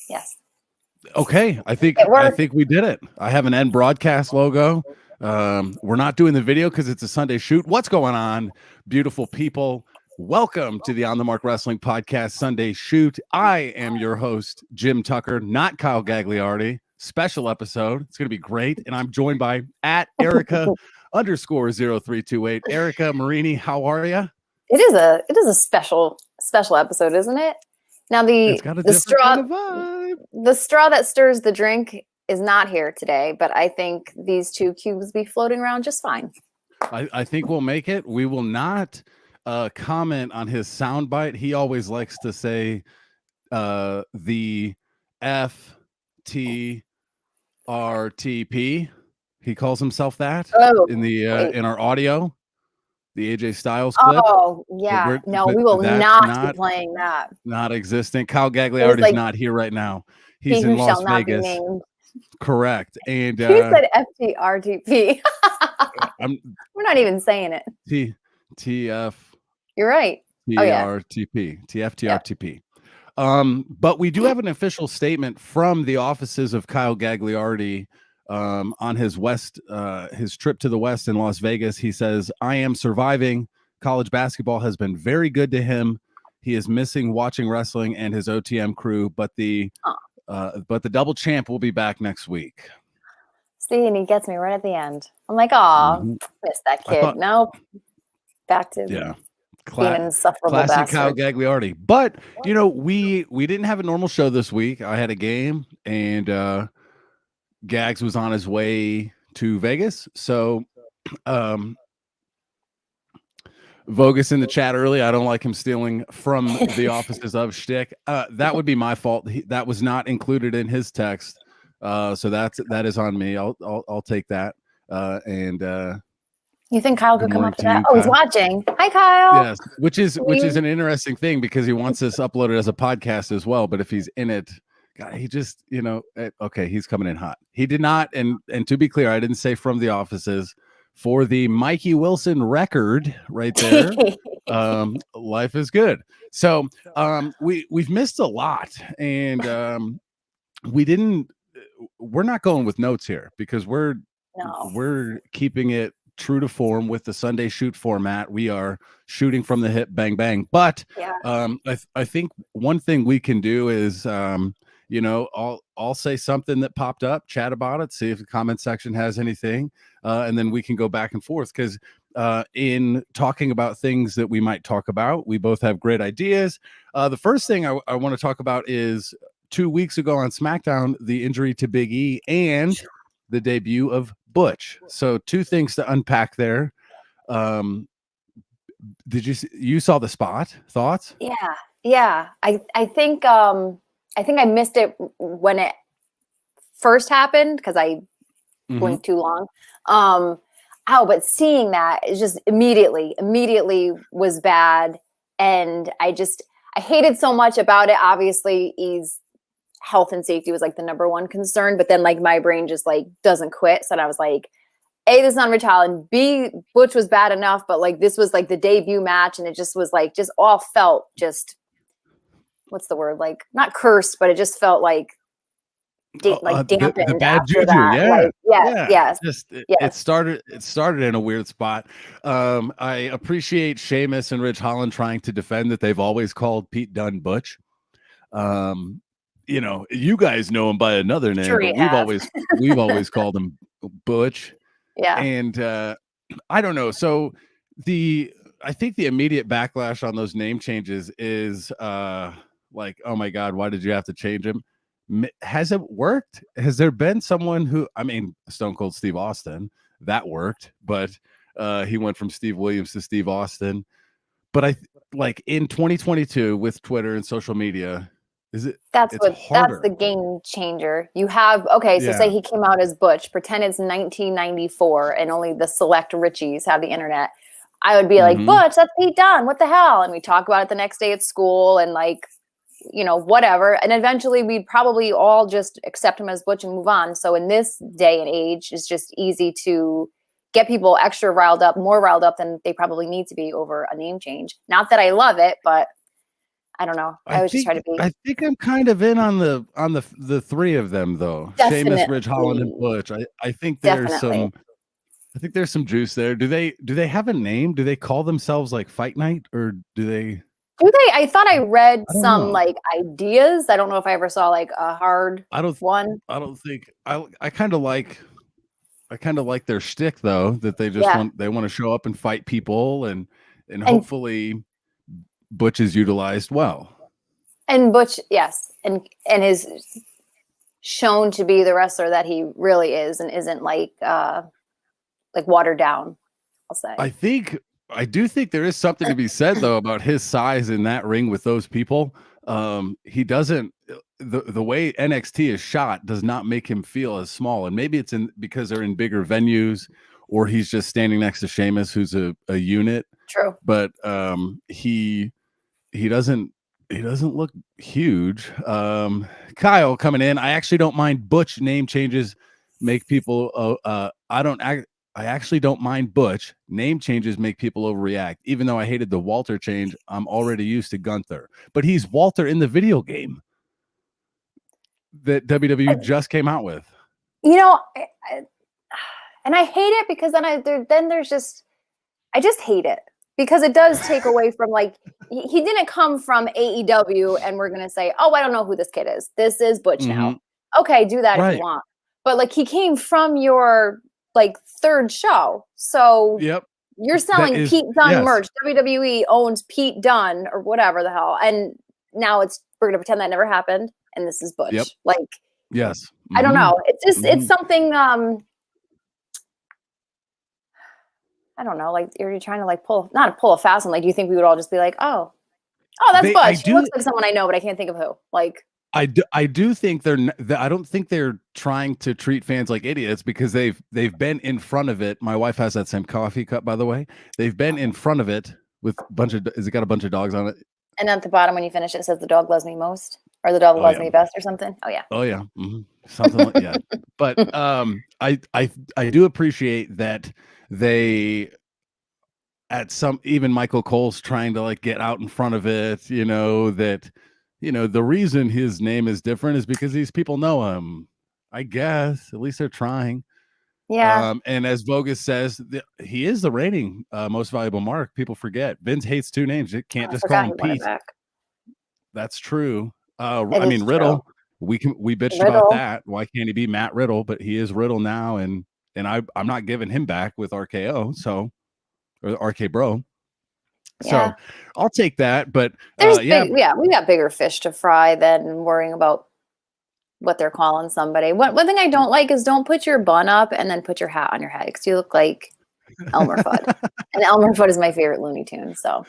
Yes. Okay, I think we did it. I have an end broadcast logo. We're not doing the video because it's a Sunday shoot. What's going on, beautiful people? Welcome to the On the Mark Wrestling Podcast Sunday Shoot. I am your host, Jim Tucker, not Kyle Gagliardi. Special episode. It's going to be great. And I'm joined by at Erica _0328. Erica Marini, how are you? It is a special episode, isn't it? Now It's got a straw, kind of vibe. The straw that stirs the drink is not here today, but I think these two cubes be floating around just fine. I think we'll make it. We will not comment on his soundbite. He always likes to say the FTRTP. He calls himself that in the in our audio, the AJ Styles clip. Oh yeah, no, we will not be playing that. Not existent. Kyle Gagliardi's not here right now. He's in Las Vegas. Correct. And you said FTRTP. We're not even saying it. TF. You're right. TRTP. TFTRTP. But we do have an official statement from the offices of Kyle Gagliardi on his his trip to the West in Las Vegas. He says, "I am surviving. College basketball has been very good to him. He is missing watching wrestling and his OTM crew, but the double champ will be back next week." See, and he gets me right at the end. I'm like, "Oh, miss that kid." Nope. Back to being an insufferable classic bastard. Kyle Gagliardi. But we didn't have a normal show this week. I had a game, and Gags was on his way to Vegas. So Vogus in the chat early. I don't like him stealing from the offices of shtick. That would be my fault. That was not included in his text. So that is on me. I'll take that. You think Kyle could come up to that? Oh, he's watching. Hi, Kyle. Yes, which is an interesting thing because he wants this uploaded as a podcast as well. But if he's in it, God, he just okay, he's coming in hot. He did not, and to be clear, I didn't say from the offices. For the Mikey Wilson record right there, life is good. So we've missed a lot, and we're not going with notes here because we're keeping it true to form with the Sunday shoot format. We are shooting from the hip, bang bang. But I think one thing we can do is I'll say something that popped up, chat about it, see if the comment section has anything, and then we can go back and forth because in talking about things that we might talk about, we both have great ideas. The first thing I want to talk about is 2 weeks ago on SmackDown, the injury to Big E and the debut of Butch. So two things to unpack there. Did you saw the spot? Thoughts? Yeah. I think I missed it when it first happened because I blinked too long. But seeing that is just immediately was bad. And I hated so much about it. Obviously, health and safety was like the number one concern, but then like my brain just like doesn't quit. So I was like, A, this is not and B, Butch was bad enough, but like this was like the debut match, and it just was like just all felt just what's the word? Like not cursed, but it just felt like dampened. The bad juju, that. It started in a weird spot. I appreciate Sheamus and Ridge Holland trying to defend that they've always called Pete Dunne Butch. You guys know him by another name, but we've always called him Butch. Yeah. And I don't know. So I think the immediate backlash on those name changes is like, oh my God, why did you have to change him? Has it worked? Has there been someone Stone Cold Steve Austin, that worked, but he went from Steve Williams to Steve Austin. But in 2022 with Twitter and social media, that's the game changer. You have say he came out as Butch, pretend it's 1994 and only the select Richies have the internet. I would be like, Butch, that's Pete Dunne. What the hell? And we talk about it the next day at school and whatever. And eventually we'd probably all just accept him as Butch and move on. So in this day and age, it's just easy to get people more riled up than they probably need to be over a name change. Not that I love it, but I don't know. I was just trying to be. I think I'm kind of in on the three of them though. Definitely. Sheamus, Ridge Holland, and Butch. I think there's Definitely. some juice there. Do they have a name? Do they call themselves like Fight Night, or do they? I thought I read some know. like ideas. I don't know if I ever saw like a hard one. I don't think I kind of like their shtick though, that they just want to show up and fight people, and hopefully Butch is utilized well. And Butch, yes, and is shown to be the wrestler that he really is, and isn't like watered down, I'll say. I do think there is something to be said though about his size in that ring with those people. He doesn't, the way NXT is shot does not make him feel as small, and maybe it's because they're in bigger venues, or he's just standing next to Sheamus, who's a unit. True. But he doesn't look huge. Kyle coming in. I actually don't mind Butch name changes make people I actually don't mind Butch. Name changes make people overreact. Even though I hated the Walter change, I'm already used to Gunther. But he's Walter in the video game that WWE just came out with. You know, and I hate it because then there's just, I just hate it because it does take away from, like, he didn't come from AEW and we're going to say, oh, I don't know who this kid is. This is Butch now. Okay, do that if you want. But like, he came from your like third show. So you're selling Pete Dunne merch. WWE owns Pete Dunne or whatever the hell. And now we're going to pretend that never happened. And this is Butch. Like, yes. I don't know. It's just, it's something, I don't know. Like, you're trying to like not pull a fast one. Like, do you think we would all just be like, oh, that's Butch. He looks like someone I know, but I can't think of who. Like, I do think I don't think they're trying to treat fans like idiots, because they've been in front of it. My wife has that same coffee cup, by the way. They've been in front of it with has it got a bunch of dogs on it? And at the bottom, when you finish it, says the dog loves me most, or the dog loves me best, or something. Oh yeah. Oh yeah. Mm-hmm. Something like But I do appreciate that they, at some, even Michael Cole's trying to like get out in front of it, that the reason his name is different is because these people know him. I guess at least they're trying. Yeah. And as Vogus says, he is the reigning most valuable mark. People forget Vince hates two names. It can't just call him Pete. That's true. I mean, Riddle. We bitched about that. Why can't he be Matt Riddle? But he is Riddle now, and I'm not giving him back with RKO. So, or RK Bro. So I'll take that, but we got bigger fish to fry than worrying about what they're calling somebody. One thing I don't like is don't put your bun up and then put your hat on your head, because you look like Elmer Fudd. And Elmer Fudd is my favorite Looney Tune. So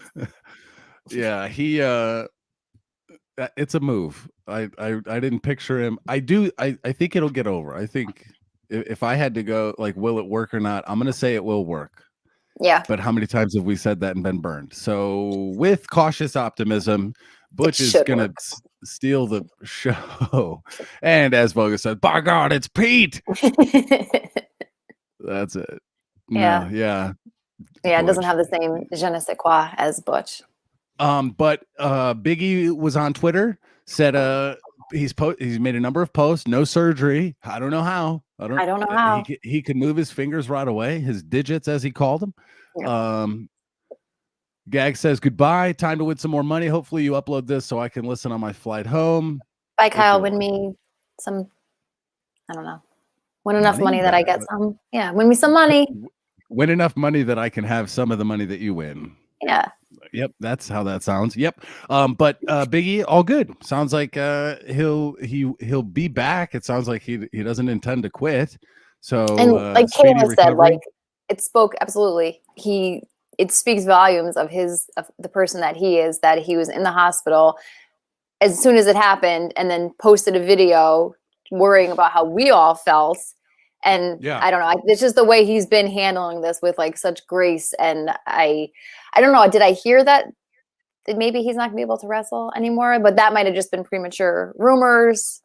yeah, he it's a move. I didn't picture him. I think it'll get over. I think if I had to go, like, will it work or not? I'm gonna say it will work. Yeah. But how many times have we said that and been burned? So with cautious optimism, Butch is going to steal the show. And as Vogus said, by God, it's Pete. That's it. Yeah. Yeah. Yeah. It doesn't have the same je ne sais quoi as Butch. But Biggie was on Twitter, said he's made a number of posts, no surgery. I don't know how. I don't know how. He could move his fingers right away, his digits, as he called them. Yep. Gag says, goodbye, time to win some more money. Hopefully you upload this so I can listen on my flight home. Bye, Kyle. Win me some, I don't know. Win enough money that I get some. Yeah, win me some money. Win enough money that I can have some of the money that you win. Yeah. Yep, that's how that sounds. Yep. But Biggie, all good. Sounds like he'll be back. It sounds like he doesn't intend to quit. So, and like Kayla said, like, it spoke absolutely. It speaks volumes of the person that he is, that he was in the hospital as soon as it happened, and then posted a video worrying about how we all felt. And I don't know. It's just the way he's been handling this with like such grace. And I don't know. Did I hear that maybe he's not gonna be able to wrestle anymore? But that might have just been premature rumors.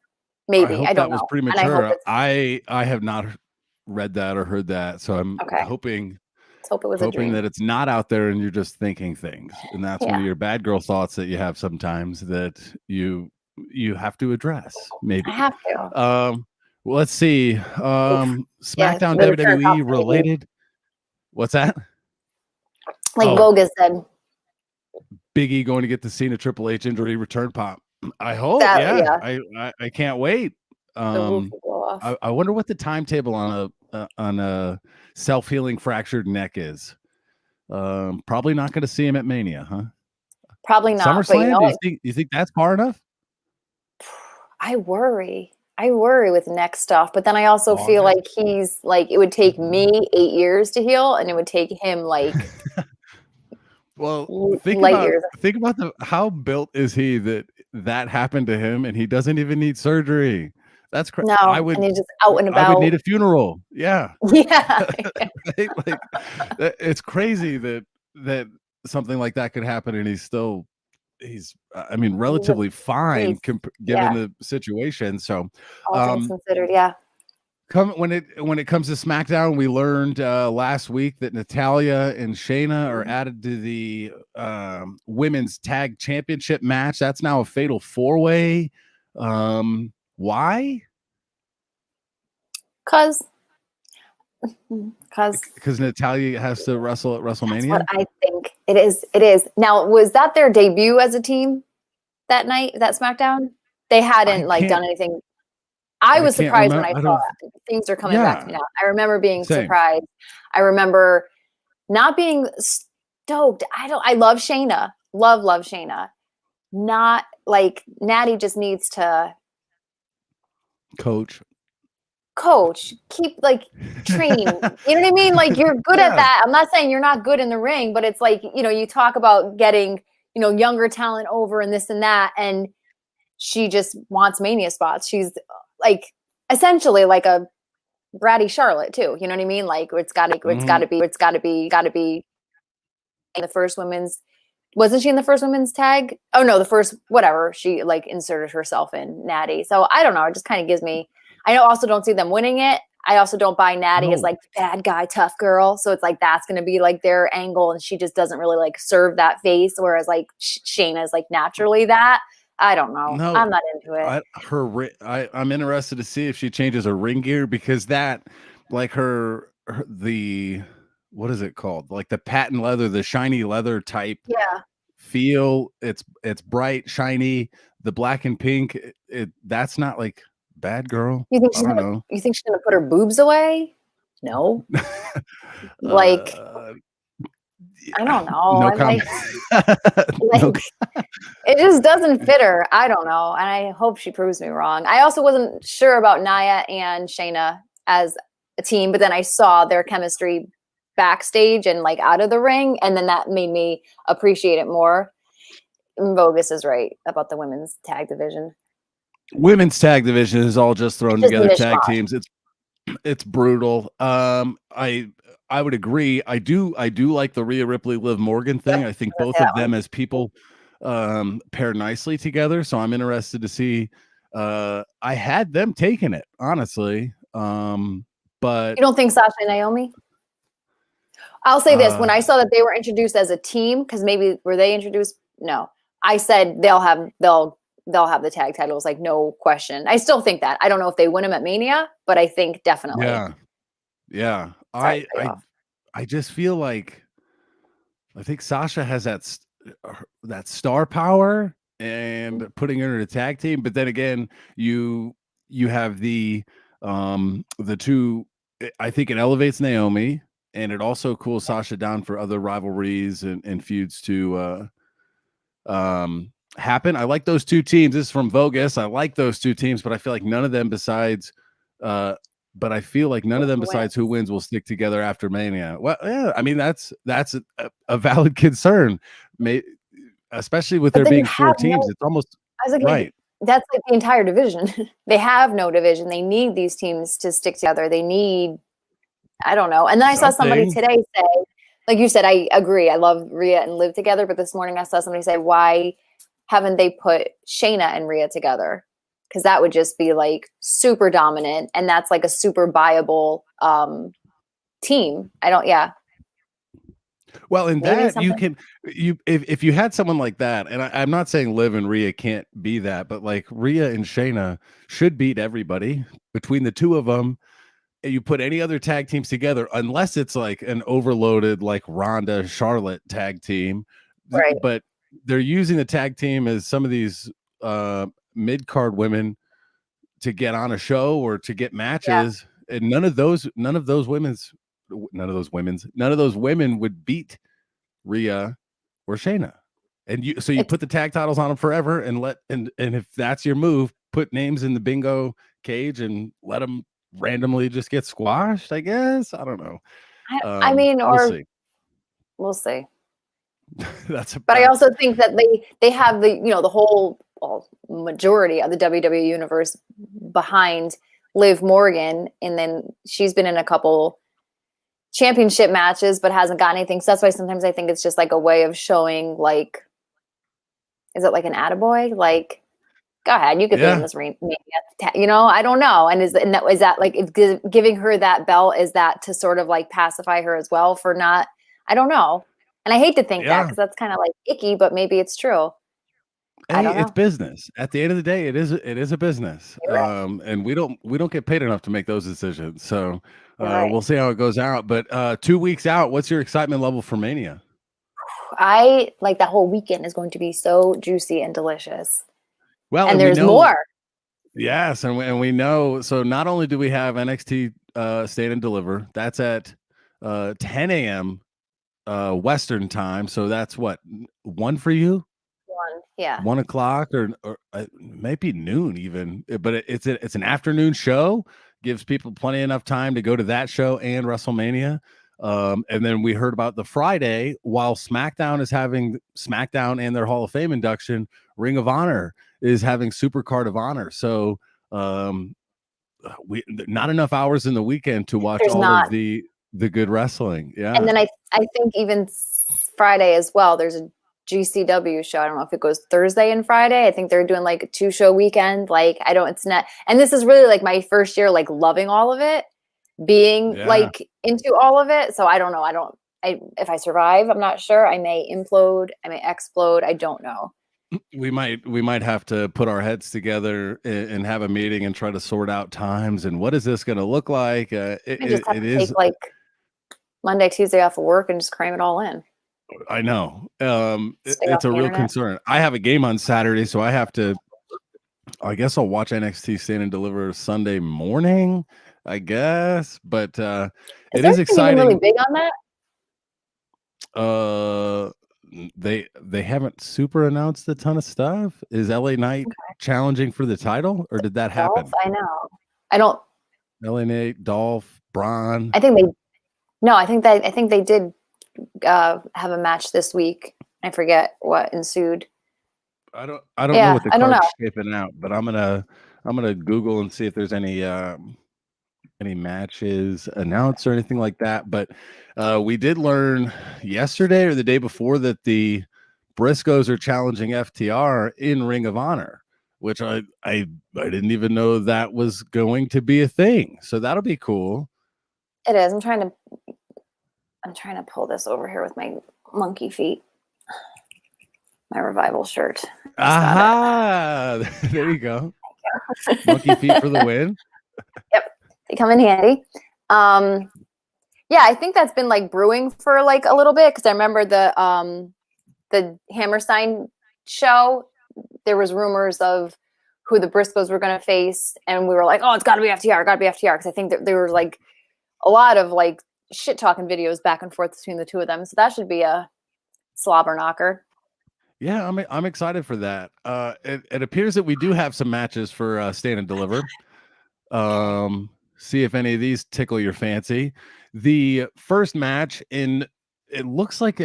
Maybe I don't know. Was premature. I have not read that or heard that. So I'm hoping Let's hope it was hoping a dream. that it's not out there and you're just thinking things. And that's one of your bad girl thoughts that you have sometimes that you have to address. Maybe I have to. Well, let's see. SmackDown WWE related. What's that? Like Bogus said. Big E going to get the Cena Triple H injury return pop. I hope. I can't wait. I wonder what the timetable on a self-healing fractured neck is. Probably not going to see him at Mania, huh? Probably not. SummerSlam, but you think that's far enough? I worry with neck stuff, but then I also feel like he's like, it would take me 8 years to heal, and it would take him like well, think about how built is he that happened to him and he doesn't even need surgery. That's crazy. No, and he's just out and about. I would need a funeral. Yeah. Yeah. Right? Like it's crazy that something like that could happen and he's I mean, relatively fine given the situation. So all things considered, yeah. When it comes to SmackDown, we learned last week that Natalya and Shayna are added to the women's tag championship match. That's now a fatal 4-way. Why? Because Natalya has to wrestle at WrestleMania. That's what I think it is. It is. Now, was that their debut as a team that night? That SmackDown? They hadn't done anything. I was surprised when I saw that. Things are coming back to me now. I remember being surprised. I remember not being stoked. I love Shayna. Love Shayna. Not like Natty just needs to coach, keep training. You know what I mean? Like, you're good at that. I'm not saying you're not good in the ring, but it's like, you talk about getting, younger talent over and this and that. And she just wants Mania spots. She's like essentially like a bratty Charlotte too. You know what I mean? Like it's gotta be in the first women's. Wasn't she in the first women's tag? Oh no, the first, whatever. She inserted herself in Natty. So I don't know. It just kind of gives me, I also don't see them winning it. I also don't buy Natty as bad guy, tough girl. So it's that's going to be their angle. And she just doesn't really serve that face. Whereas Shayna is naturally that. I don't know. No, I'm not into it. I'm interested to see if she changes her ring gear, because that the what is it called? The patent leather, the shiny leather type feel. It's bright, shiny. The black and pink, that's not bad girl. You think she's gonna put her boobs away? No. I don't know. No comment. It just doesn't fit her. I don't know. And I hope she proves me wrong. I also wasn't sure about Nia and Shayna as a team, but then I saw their chemistry backstage and out of the ring. And then that made me appreciate it more. Bogus is right about the women's tag division. Women's tag division is all just thrown together tag teams. It's brutal. I would agree. I do like the Rhea Ripley, Liv Morgan thing. I think both of them as people pair nicely together. So I'm interested to see. I had them taking it, honestly. But you don't think Sasha and Naomi? I'll say this: when I saw that they were introduced as a team, because maybe were they introduced? No, I said they'll have the tag titles, no question. I still think that. I don't know if they win them at Mania, but I think definitely. Yeah. I just feel I think Sasha has that star power and putting her in a tag team, but then again, you have the two. I think it elevates Naomi, and it also cools Sasha down for other rivalries and feuds to happen. I like those two teams. This is from Vogus. I like those two teams, but I feel like none of them besides who wins will stick together after Mania. Well, yeah, I mean that's a valid concern, especially with there being 4 teams. It's almost right. That's the entire division. They have no division. They need these teams to stick together. They need, I don't know. And then I saw somebody today say, like you said, I agree. I love Rhea and Liv together. But this morning I saw somebody say, why haven't they put Shayna and Rhea together? Because that would just be super dominant. And that's a super viable team. Well, in that if you had someone like that, and I'm not saying Liv and Rhea can't be that, but like Rhea and Shayna should beat everybody between the two of them. You put any other tag teams together, unless it's like an overloaded like Ronda Charlotte tag team, right? But they're using the tag team as some of these mid card women to get on a show or to get matches, and none of those women would beat Rhea or Shayna. And you put the tag titles on them forever and if that's your move, put names in the bingo cage and let them randomly just get squashed, I guess. I don't know. I mean, we'll see. But I also think that they have the whole majority of the WWE universe behind Liv Morgan, and then she's been in a couple championship matches but hasn't got anything. So that's why sometimes I think it's just like a way of showing, like, is it like an attaboy? Like, go ahead, you could be in this ring, I don't know. And is that like giving her that belt, is that to sort of like pacify her as well for not, I don't know. And I hate to think that, because that's kind of like icky, but maybe it's true. It's business. At the end of the day, it is a business. And we don't get paid enough to make those decisions. So we'll see how it goes out. But 2 weeks out, what's your excitement level for Mania? I like that whole weekend is going to be so juicy and delicious. Well, and there's more. Yes, and we know. So not only do we have NXT Stand and Deliver, that's at 10 a.m. Western time. So that's what, 1 for you? 1 o'clock or it might be noon even. But it's an afternoon show. Gives people plenty enough time to go to that show and WrestleMania. And then we heard about the Friday, while SmackDown is having SmackDown and their Hall of Fame induction, Ring of Honor is having Super Card of Honor. So we not enough hours in the weekend to watch of the good wrestling. Yeah. And then I think even Friday as well, there's a GCW show. I don't know if it goes Thursday and Friday. I think they're doing like a 2-show weekend. Like, it's not, and this is really like my first year, like loving all of it, being like into all of it. So I don't know. If I survive, I'm not sure. I may implode. I may explode. I don't know. We might have to put our heads together and have a meeting and try to sort out times and what is this going to look like. It is like Monday, Tuesday off of work and just cram it all in. I know. It's a real concern. I have a game on Saturday, so I guess I'll watch NXT Stand and Deliver Sunday morning, I guess. But it is exciting. Really big on that? They haven't super announced a ton of stuff. Is LA Knight challenging for the title, or did that happen? I know. I don't. LA Knight, Dolph, Braun. I think they did have a match this week. I forget what ensued. I don't know what the card's shaping out, but I'm gonna Google and see if there's any matches announced or anything like that. But we did learn yesterday or the day before that the Briscoes are challenging FTR in Ring of Honor, which I didn't even know that was going to be a thing. So that'll be cool. It is. I'm trying to pull this over here with my monkey feet. My Revival shirt. Aha! There you go. Monkey feet for the win. Yep. They come in handy. I think that's been like brewing for like a little bit, because I remember the Hammerstein show. There was rumors of who the Briscoes were going to face, and we were like, "Oh, it's got to be FTR, because I think that there were like a lot of like shit talking videos back and forth between the two of them. So that should be a slobber knocker." Yeah, I'm excited for that. It appears that we do have some matches for Stand and Deliver. See if any of these tickle your fancy. The first match it looks like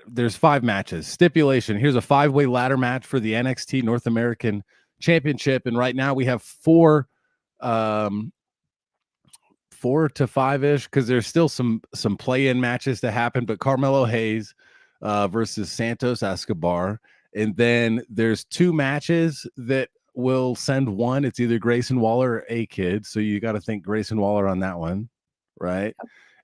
there's 5 matches. Stipulation: here's a 5-way ladder match for the NXT North American Championship, and right now we have 4 to 5-ish, because there's still some play-in matches to happen. But Carmelo Hayes versus Santos Escobar, and then there's 2 matches that will send one. It's either Grayson Waller or A-Kid, so you got to think Grayson Waller on that one, right?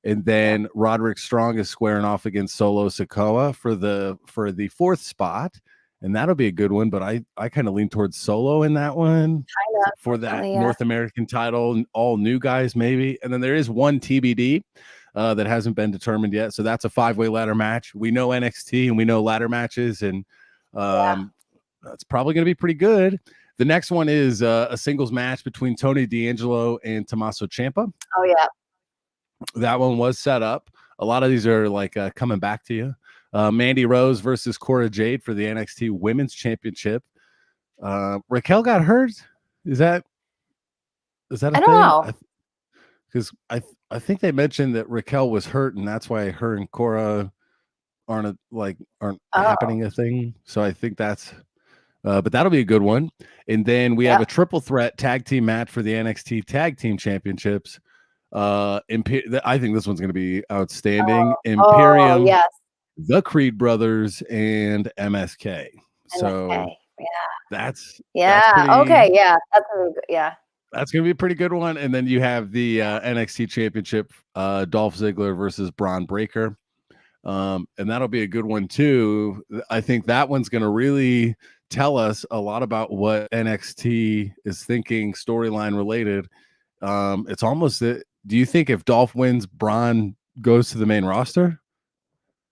And then Roderick Strong is squaring off against Solo Sikoa for the 4th spot. And that'll be a good one, but I kind of lean towards Solo in that one for that North American title, and all new guys maybe. And then there is one TBD that hasn't been determined yet. So that's a 5-way ladder match. We know NXT and we know ladder matches, and that's probably going to be pretty good. The next one is a singles match between Tony D'Angelo and Tommaso Ciampa. Oh, yeah. That one was set up. A lot of these are like coming back to you. Mandy Rose versus Cora Jade for the NXT Women's Championship. Raquel got hurt. Is that a thing? I don't know. Because I think they mentioned that Raquel was hurt, and that's why her and Cora aren't happening a thing. So I think that's but that'll be a good one. And then we have a triple threat tag team match for the NXT Tag Team Championships. I think this one's going to be outstanding. Imperium, the Creed brothers, and MSK. So that's okay, that's really good. That's going to be a pretty good one. And then you have the NXT Championship, Dolph Ziggler versus Braun Breaker. And that'll be a good one too. I think that one's going to really tell us a lot about what NXT is thinking storyline related. It's almost do you think if Dolph wins, Braun goes to the main roster?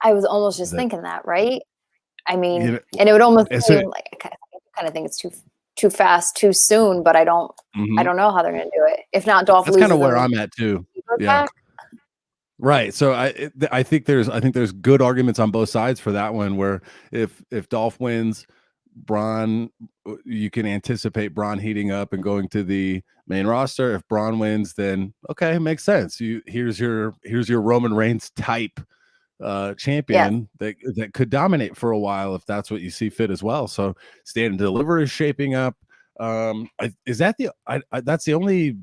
I was almost just thinking that, right? I mean, and it would almost seem like I kind of think it's too fast, too soon, but I don't know how they're going to do it. If not, Dolph loses. That's kind of where I'm at too. Yeah. Right. So I think there's good arguments on both sides for that one, where if Dolph wins, Braun, you can anticipate Braun heating up and going to the main roster. If Braun wins, then okay, it makes sense. Here's your Roman Reigns type champion that could dominate for a while if that's what you see fit as well. So Stand and Deliver is shaping up. That's the only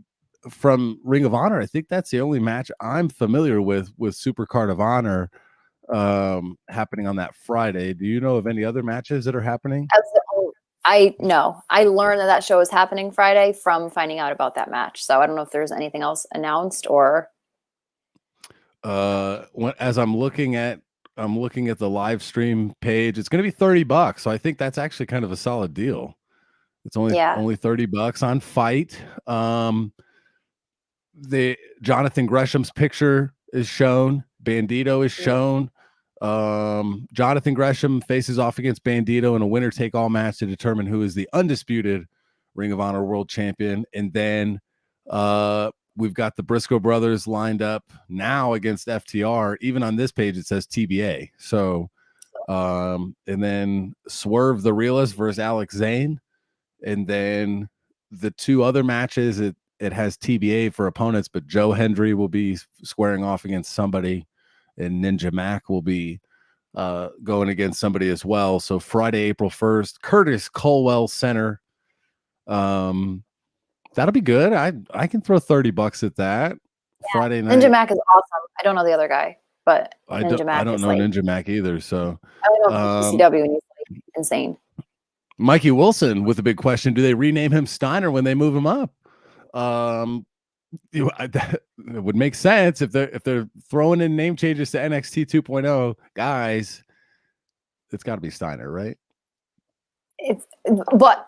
from Ring of Honor. I think that's the only match I'm familiar with Super Card of Honor happening on that Friday. Do you know of any other matches that are happening? I learned that show is happening Friday from finding out about that match. So I don't know if there's anything else announced or. As I'm looking at the live stream page, it's going to be $30. So I think that's actually kind of a solid deal. It's only $30 on Fight. The Jonathan Gresham's picture is shown. Bandito is shown. Jonathan Gresham faces off against Bandito in a winner take all match to determine who is the undisputed Ring of Honor World Champion. And then we've got the Briscoe brothers lined up now against FTR. Even on this page, it says TBA. So, and then Swerve the Realist versus Alex Zane. And then the two other matches, it has TBA for opponents, but Joe Hendry will be squaring off against somebody, and Ninja Mac will be going against somebody as well. So Friday, April 1st, Curtis Colwell Center. That'll be good. I can throw $30 at that. Friday night. Ninja Mac is awesome. I don't know the other guy, but I don't know Ninja Mac either. So I don't know CW, and he's like insane. Mikey Wilson with a big question: do they rename him Steiner when they move him up? It would make sense if they're throwing in name changes to NXT 2.0 guys. It's got to be Steiner, right?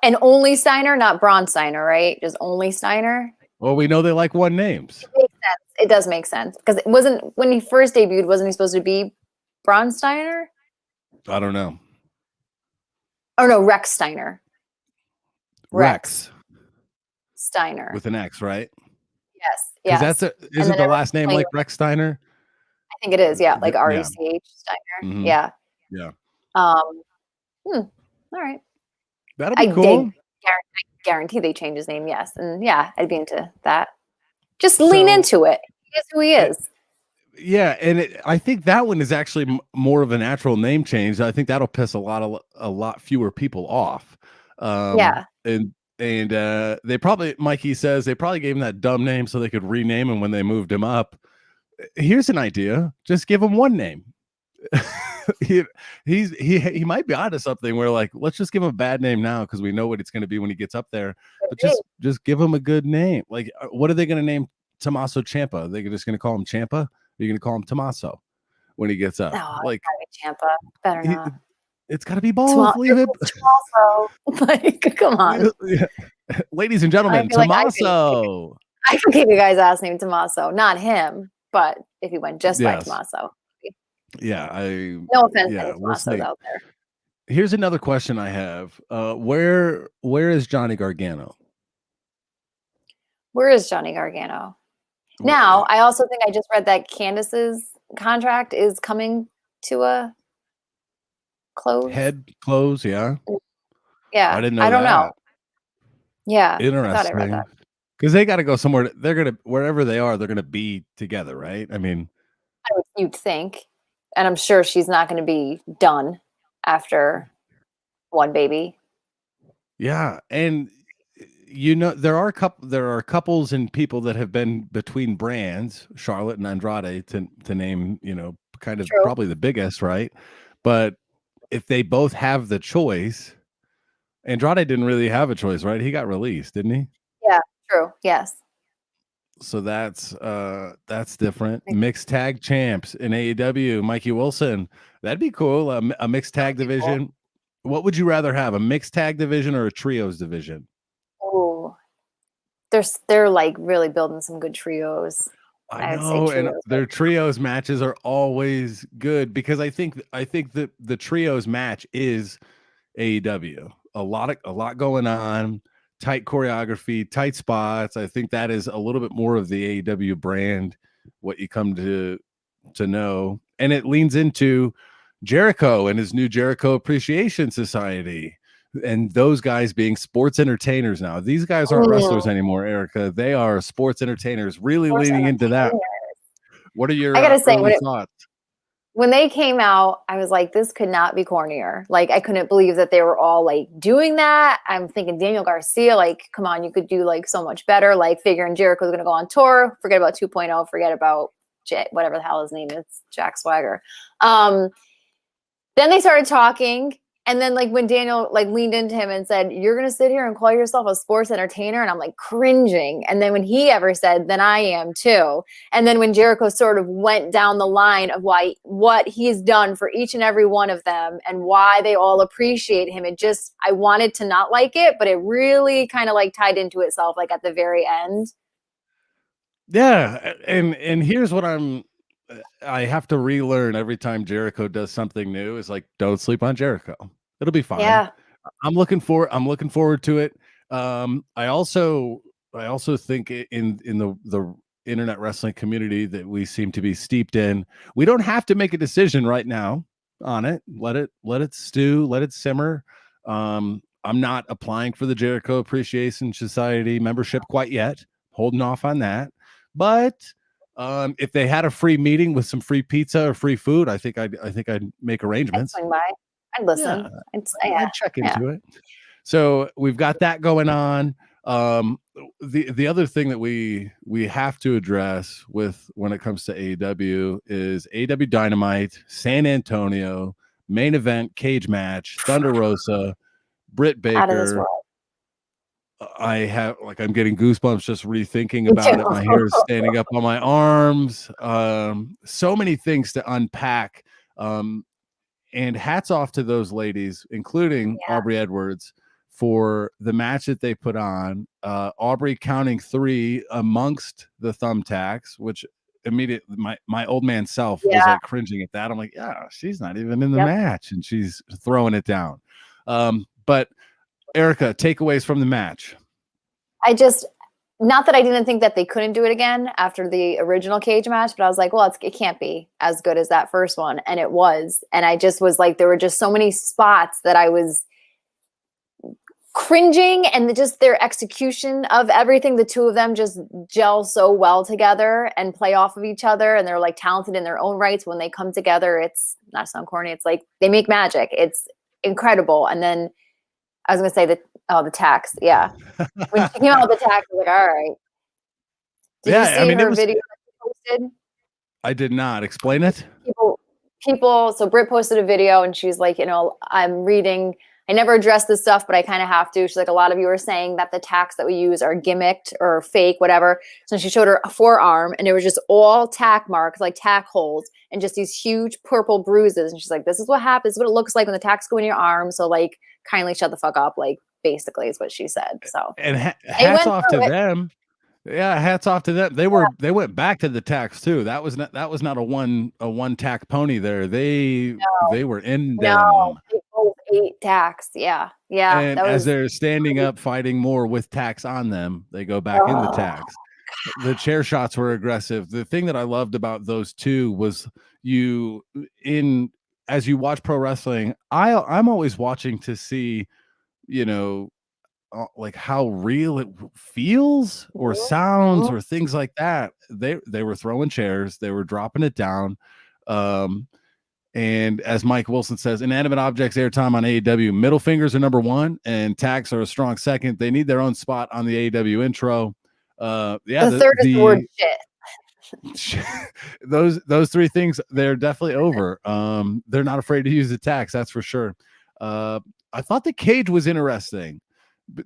And only Steiner, not Braun Steiner, right? Just only Steiner. Well, we know they like one names. It makes sense. It does make sense because it wasn't when he first debuted. Wasn't he supposed to be Braun Steiner? I don't know. Oh no, Rex Steiner. Rex Steiner with an X, right? Yes. Isn't the last name like Rex Steiner? I think it is. Yeah, like RECH Steiner. Mm-hmm. Yeah. All right. That'll be cool. I guarantee they change his name. Yes, and I'd be into that. Just lean into it. He is who he is. Yeah, and I think that one is actually more of a natural name change. I think that'll piss a lot fewer people off. And they probably, Mikey says, they probably gave him that dumb name so they could rename him when they moved him up. Here's an idea: just give him one name. he might be onto something where, like, let's just give him a bad name now because we know what it's going to be when he gets up there. But just give him a good name. Like, what are they going to name Tommaso Ciampa? Are they just going to call him Ciampa? you going to call him Tommaso when he gets up? No, Like, it's gotta be Ciampa. Better not. It's got to be both. Leave it. Tommaso. Like, come on. Ladies and gentlemen, Tommaso. I could keep you guys' last name Tommaso. Not him, but if he went just by Tommaso. Yeah. No offense to any Tommasos out there. Here's another question I have. Where is Johnny Gargano? Where is Johnny Gargano? Now, I also think I just read that Candace's contract is coming to a close. Close, yeah. Yeah. I didn't know. I don't know. Yeah. Interesting. I thought I read that. Because they got to go somewhere. They're gonna wherever they are. They're gonna be together, right? I mean, you'd think, and I'm sure she's not going to be done after one baby. Yeah, and there are couples and people that have been between brands, Charlotte and Andrade, to name, kind of probably the biggest, right? But if they both have the choice, Andrade didn't really have a choice, right? He got released, didn't he? Yeah, true. Yes. So that's different. Mixed tag champs in AEW, Mikey Wilson. That'd be cool. A mixed tag division. Cool. What would you rather have, a mixed tag division or a trios division? Oh, they're like really building some good trios. I know, and their trios matches are always good because I think that the trios match is AEW. A lot going on, tight choreography, tight spots. I think that is a little bit more of the AEW brand, what you come to know, and it leans into Jericho and his new Jericho Appreciation Society. And those guys being sports entertainers now. These guys aren't wrestlers anymore, Erica. They are sports entertainers, really leaning into that. What are your thoughts? When they came out, I was like, this could not be cornier. Like, I couldn't believe that they were all like doing that. I'm thinking Daniel Garcia, like, come on, you could do like so much better. Like, figuring Jericho's going to go on tour. Forget about 2.0. Forget about whatever the hell his name is, Jack Swagger. Then they started talking. And then, like, when Daniel, like, leaned into him and said, you're going to sit here and call yourself a sports entertainer? And I'm, like, cringing. And then when he ever said, then I am, too. And then when Jericho sort of went down the line of what he's done for each and every one of them and why they all appreciate him, I wanted to not like it, but it really kind of, like, tied into itself, like, at the very end. Yeah. And here's what I have to relearn every time Jericho does something new is like, don't sleep on Jericho. It'll be fine. Yeah. I'm looking forward to it. I also think in the internet wrestling community that we seem to be steeped in, we don't have to make a decision right now on it. Let it stew, let it simmer. I'm not applying for the Jericho Appreciation Society membership quite yet. Holding off on that. But if they had a free meeting with some free pizza or free food, I think I'd make arrangements. I'd swing by. I'd listen. I'd check into it. So we've got that going on. The other thing that we have to address when it comes to AEW is AEW Dynamite, San Antonio, main event, cage match, Thunder Rosa, Britt Baker. Out of this world. I'm getting goosebumps just rethinking about it. My hair is standing up on my arms. So many things to unpack. And hats off to those ladies, including Aubrey Edwards, for the match that they put on. Aubrey counting 3 amongst the thumbtacks, which immediately my old man self was like cringing at that. I'm like, yeah, she's not even in the match, and she's throwing it down. But Erica, takeaways from the match. Not that I didn't think that they couldn't do it again after the original cage match, but I was like, well, it can't be as good as that first one. And it was. And I just was like, there were just so many spots that I was cringing, and just their execution of everything. The two of them just gel so well together and play off of each other. And they're like talented in their own rights. When they come together, it's not sound corny. It's like they make magic. It's incredible. And then I was going to say the tax. Yeah. When she came out with the tax, I was like, all right. Did you see her video that she posted? I did not. Explain it. People, so Britt posted a video and she's like, I'm reading, I never addressed this stuff, but I kind of have to. She's like, a lot of you are saying that the tacks that we use are gimmicked or fake, whatever. So she showed her forearm, and it was just all tack marks, like tack holes, and just these huge purple bruises. And she's like, this is what happens, what it looks like when the tacks go in your arm. So like, kindly shut the fuck up, like, basically is what she said. So, and hats off to them. Yeah, hats off to them. They went back to the tacks too. That was not a one tack pony there. They were in them. No, they both ate tacks. Yeah. And as they're standing up fighting more with tacks on them, they go back in the tacks. The chair shots were aggressive. The thing that I loved about those two was as you watch pro wrestling, I'm always watching to see, like how real it feels or sounds or things like that. They were throwing chairs, they were dropping it down. And as Mike Wilson says, inanimate objects airtime on AEW, middle fingers are number one and tags are a strong second. They need their own spot on the AEW intro. The third is the word shit. those three things, they're definitely over. They're not afraid to use the tags, that's for sure. I thought the cage was interesting.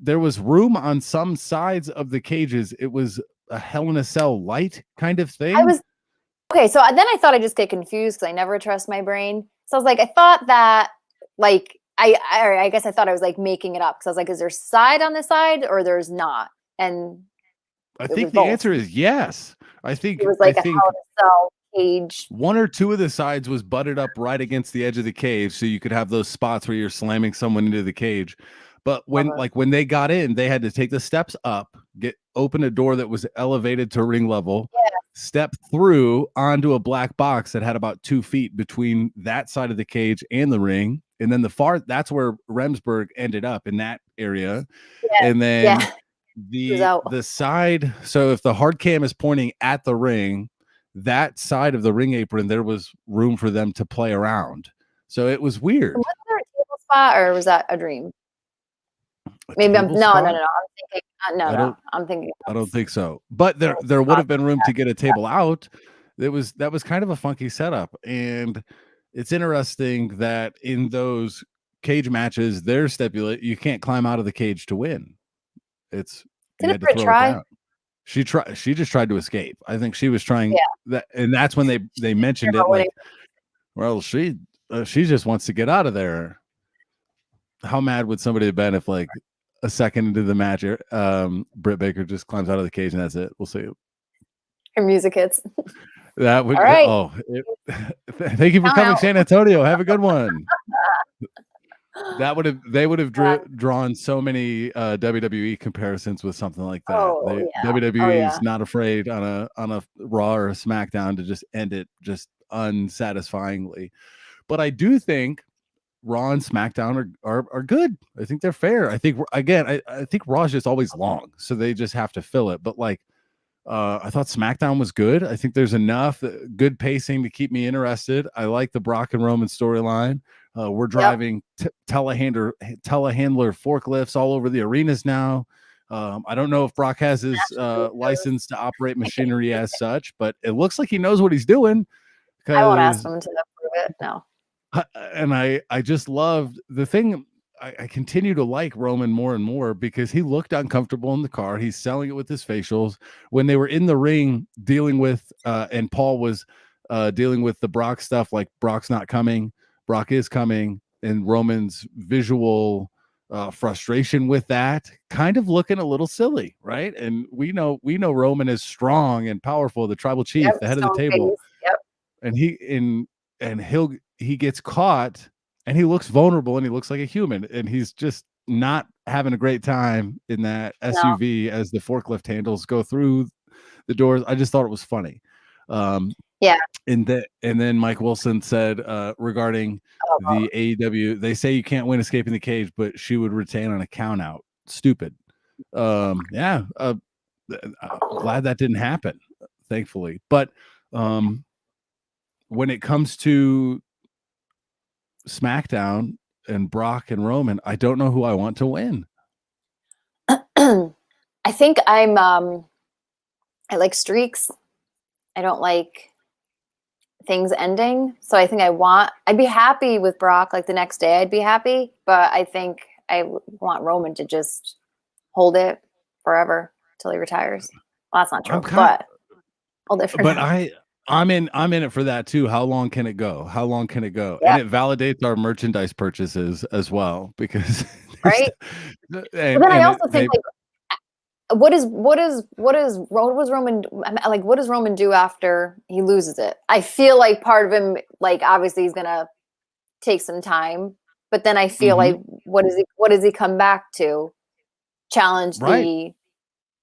There was room on some sides of the cages. It was a Hell in a Cell light kind of thing. Okay, so then I thought I just get confused because I never trust my brain. So I was like, I thought that, like, I guess I thought I was like making it up because I was like, is there side on the side or there's not? And I think the answer is yes. I think it was like a Hell in a Cell cage. One or two of the sides was butted up right against the edge of the cage, so you could have those spots where you're slamming someone into the cage. But when they got in, they had to take the steps up, open a door that was elevated to ring level, step through onto a black box that had about 2 feet between that side of the cage and the ring. And then that's where Remsburg ended up, in that area. Yeah. And then the side, so if the hard cam is pointing at the ring, that side of the ring apron, there was room for them to play around. So it was weird. Was there a table spot or was that a dream? Maybe I'm no. I'm thinking I'm thinking. I don't think so. But there would have been room to get a table out. That was kind of a funky setup, and it's interesting that in those cage matches, they're stipulate you can't climb out of the cage to win. It's you had to throw it down. She just tried to escape. I think she was trying that, and that's when they mentioned it. Like, well, she just wants to get out of there. How mad would somebody have been if, like, a second into the match, Britt Baker just climbs out of the cage and that's it? We'll see. Her music hits. That would. Right. Thank you for coming, San Antonio. Have a good one. They would have drawn so many WWE comparisons with something like that. WWE is not afraid on a Raw or a SmackDown to just end it just unsatisfyingly. But I do think Raw and SmackDown are good. I think they're fair. I think I think Raw is just always long, so they just have to fill it. But like, I thought SmackDown was good. I think there's enough good pacing to keep me interested. I like the Brock and Roman storyline. We're driving telehandler forklifts all over the arenas now. I don't know if Brock has his license to operate machinery as such, but it looks like he knows what he's doing. I won't ask him to prove it. No. And I just loved the thing. I continue to like Roman more and more because he looked uncomfortable in the car. He's selling it with his facials. When they were in the ring dealing with, and Paul was dealing with the Brock stuff, like Brock's not coming, Brock is coming, and Roman's visual frustration with that, kind of looking a little silly, right? And we know Roman is strong and powerful, the tribal chief, the head of the table. And he gets caught and he looks vulnerable and he looks like a human and he's just not having a great time in that SUV as the forklift handles go through the doors. I just thought it was funny. And then Mike Wilson said regarding the AEW, they say you can't win escaping the cage, but she would retain on a count out. Stupid. Glad that didn't happen, thankfully. But when it comes to SmackDown and Brock and Roman, I don't know who I want to win. I think I like streaks. I don't like things ending. So I think I'd be happy with Brock, like the next day I'd be happy, but I think I want Roman to just hold it forever till he retires. Well, that's not true, but hold it for now. I'm in it for that too. How long can it go? Yeah. And it validates our merchandise purchases as well, because right. But then I also think like, what does Roman do after he loses it? I feel like part of him, like obviously he's gonna take some time, but then I feel like what does he come back to? Challenge the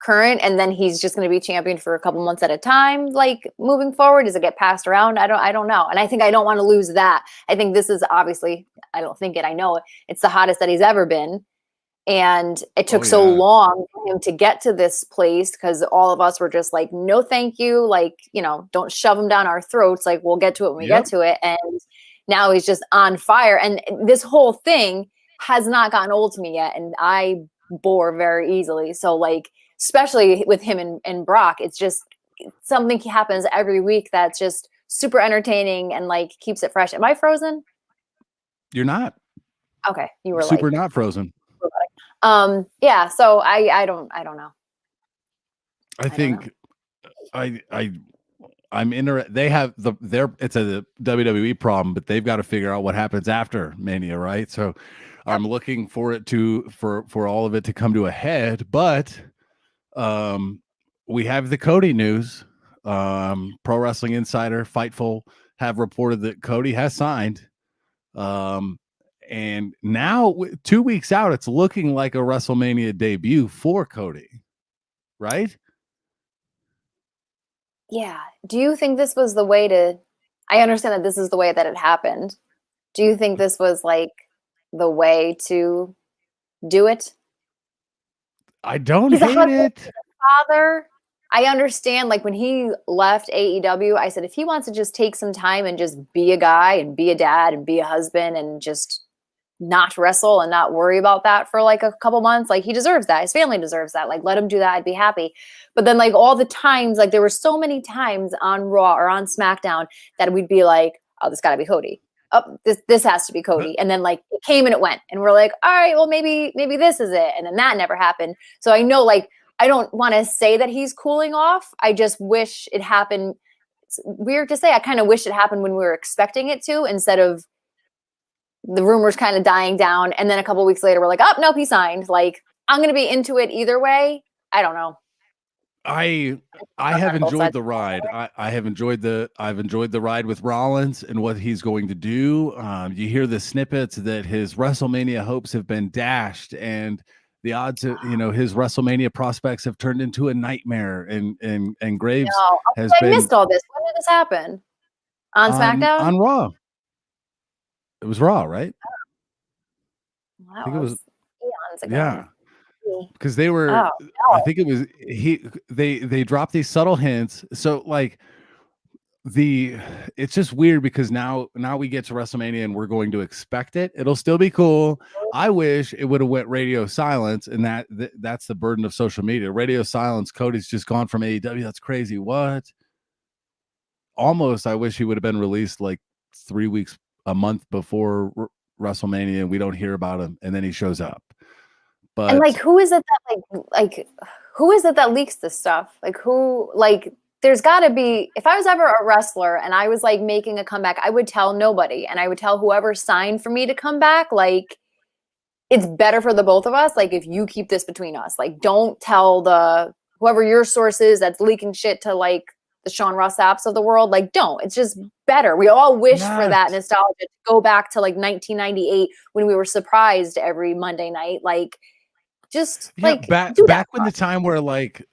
current, and then he's just going to be champion for a couple months at a time, like moving forward. Does it get passed around? I don't know. And I think I don't want to lose that. I think this is obviously, I don't think it, I know it, it's the hottest that he's ever been. And it took so long for him to get to this place, because all of us were just like, no, thank you. Like, you know, don't shove him down our throats. Like, we'll get to it when we get to it. And now he's just on fire. And this whole thing has not gotten old to me yet. And I bore very easily. So like, especially with him and Brock, it's just something happens every week that's just super entertaining and like keeps it fresh. Am I frozen? You're not. Okay. You were super not frozen. Yeah. So I don't know. I think I'm interested. They have it's a WWE problem, but they've got to figure out what happens after Mania, right? So I'm looking for it for all of it to come to a head, but we have the Cody news. Pro Wrestling Insider, Fightful have reported that Cody has signed. And now 2 weeks out, it's looking like a WrestleMania debut for Cody, right? Yeah. Do you think this was the way to, I understand that this is the way that it happened. Do you think this was like the way to do it? I don't hate it. Father, I understand, like when he left AEW, I said, if he wants to just take some time and just be a guy and be a dad and be a husband and just not wrestle and not worry about that for like a couple months, like he deserves that. His family deserves that. Like, let him do that. I'd be happy. But then like all the times, like there were so many times on Raw or on SmackDown that we'd be like, oh, this gotta be Cody. Oh, this has to be Cody. And then like it came and it went. And we're like, all right, well, maybe this is it. And then that never happened. So I know, like, I don't want to say that he's cooling off. I just wish it happened. It's weird to say. I kind of wish it happened when we were expecting it to, instead of the rumors kind of dying down. And then a couple of weeks later, we're like, oh, nope, he signed. Like, I'm going to be into it either way. I don't know. I have enjoyed the ride. I've enjoyed the ride with Rollins and what he's going to do. You hear the snippets that his WrestleMania hopes have been dashed, and the odds of, his WrestleMania prospects have turned into a nightmare. And Graves has been. I missed all this. When did this happen? On SmackDown? On Raw. It was Raw, right? I think it was eons ago. Yeah. Because they were, I think it was they dropped these subtle hints. So like it's just weird because now we get to WrestleMania and we're going to expect it. It'll still be cool. I wish it would have went radio silence, and that's the burden of social media. Radio silence. Cody's just gone from AEW. That's crazy. What? Almost. I wish he would have been released like 3 weeks, a month before WrestleMania, and we don't hear about him, and then he shows up. But, and like, who is it that who is it that leaks this stuff? Like, who, like, there's got to be, if I was ever a wrestler and I was like making a comeback, I would tell nobody, and I would tell whoever signed for me to come back, like, it's better for the both of us. Like, if you keep this between us, like, don't tell whoever your source is that's leaking shit to like the Sean Ross Sapps of the world. Like, don't. It's just better. We all wish for that nostalgia to go back to like 1998 when we were surprised every Monday night. Like, just like back when the time where like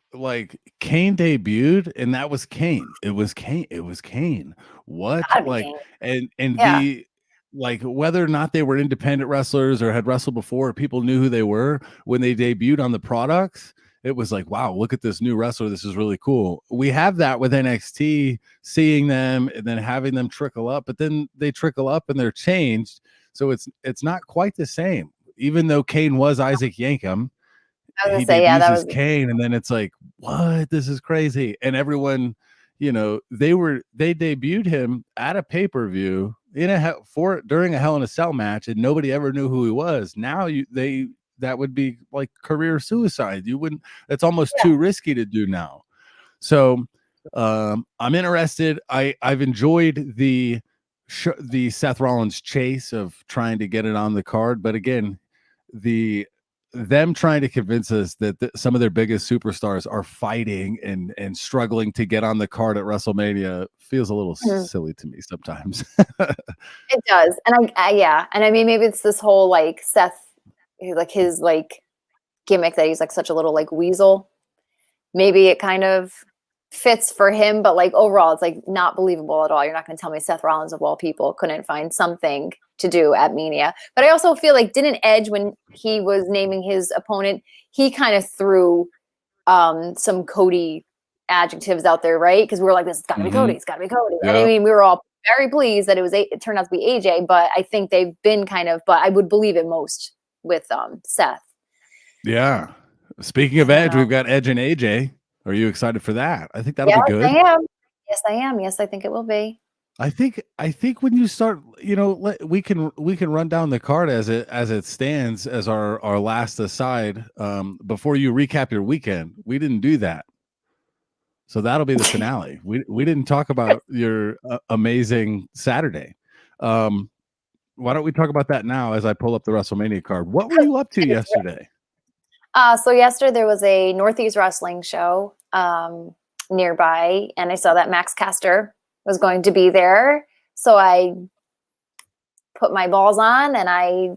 Kane debuted, and that was Kane. It was Kane. What? Like Kane. and the like, whether or not they were independent wrestlers or had wrestled before, people knew who they were when they debuted on the products. It was like, wow, look at this new wrestler. This is really cool. We have that with NXT, seeing them and then having them trickle up, but then they trickle up and they're changed. So it's not quite the same. Even though Kane was Isaac Yankem, he debuts as Kane, and then it's like, what? This is crazy. And everyone, you know, they debuted him at a pay-per-view during a Hell in a Cell match, and nobody ever knew who he was. Now that would be like career suicide. You wouldn't. That's almost too risky to do now. So I'm interested. I've enjoyed the Seth Rollins chase of trying to get it on the card, but again, them trying to convince us that some of their biggest superstars are fighting and struggling to get on the card at WrestleMania feels a little silly to me sometimes. It does. And and I mean, maybe it's this whole like Seth, like his like gimmick that he's like such a little like weasel. Maybe it kind of fits for him, but like overall it's like not believable at all. You're not going to tell me Seth Rollins of all people couldn't find something to do at Mania. But I also feel like, didn't Edge, when he was naming his opponent, he kind of threw some Cody adjectives out there, right? Because we were like, this has got to be Cody, it's got to be Cody. Yep. And I mean, we were all very pleased that it turned out to be AJ, but I think they've been but I would believe it most with Seth. Yeah. Speaking of Edge, we've got Edge and AJ. Are you excited for that? I think that'll be good. I am. Yes, I am. Yes, I think it will be. I think when you start, you know, we can run down the card as it stands as our last aside before you recap your weekend. We didn't do that, so that'll be the finale. We didn't talk about your amazing Saturday. Why don't we talk about that now as I pull up the WrestleMania card? What were you up to yesterday? So yesterday there was a Northeast wrestling show nearby, and I saw that Max Caster was going to be there. So I put my balls on and I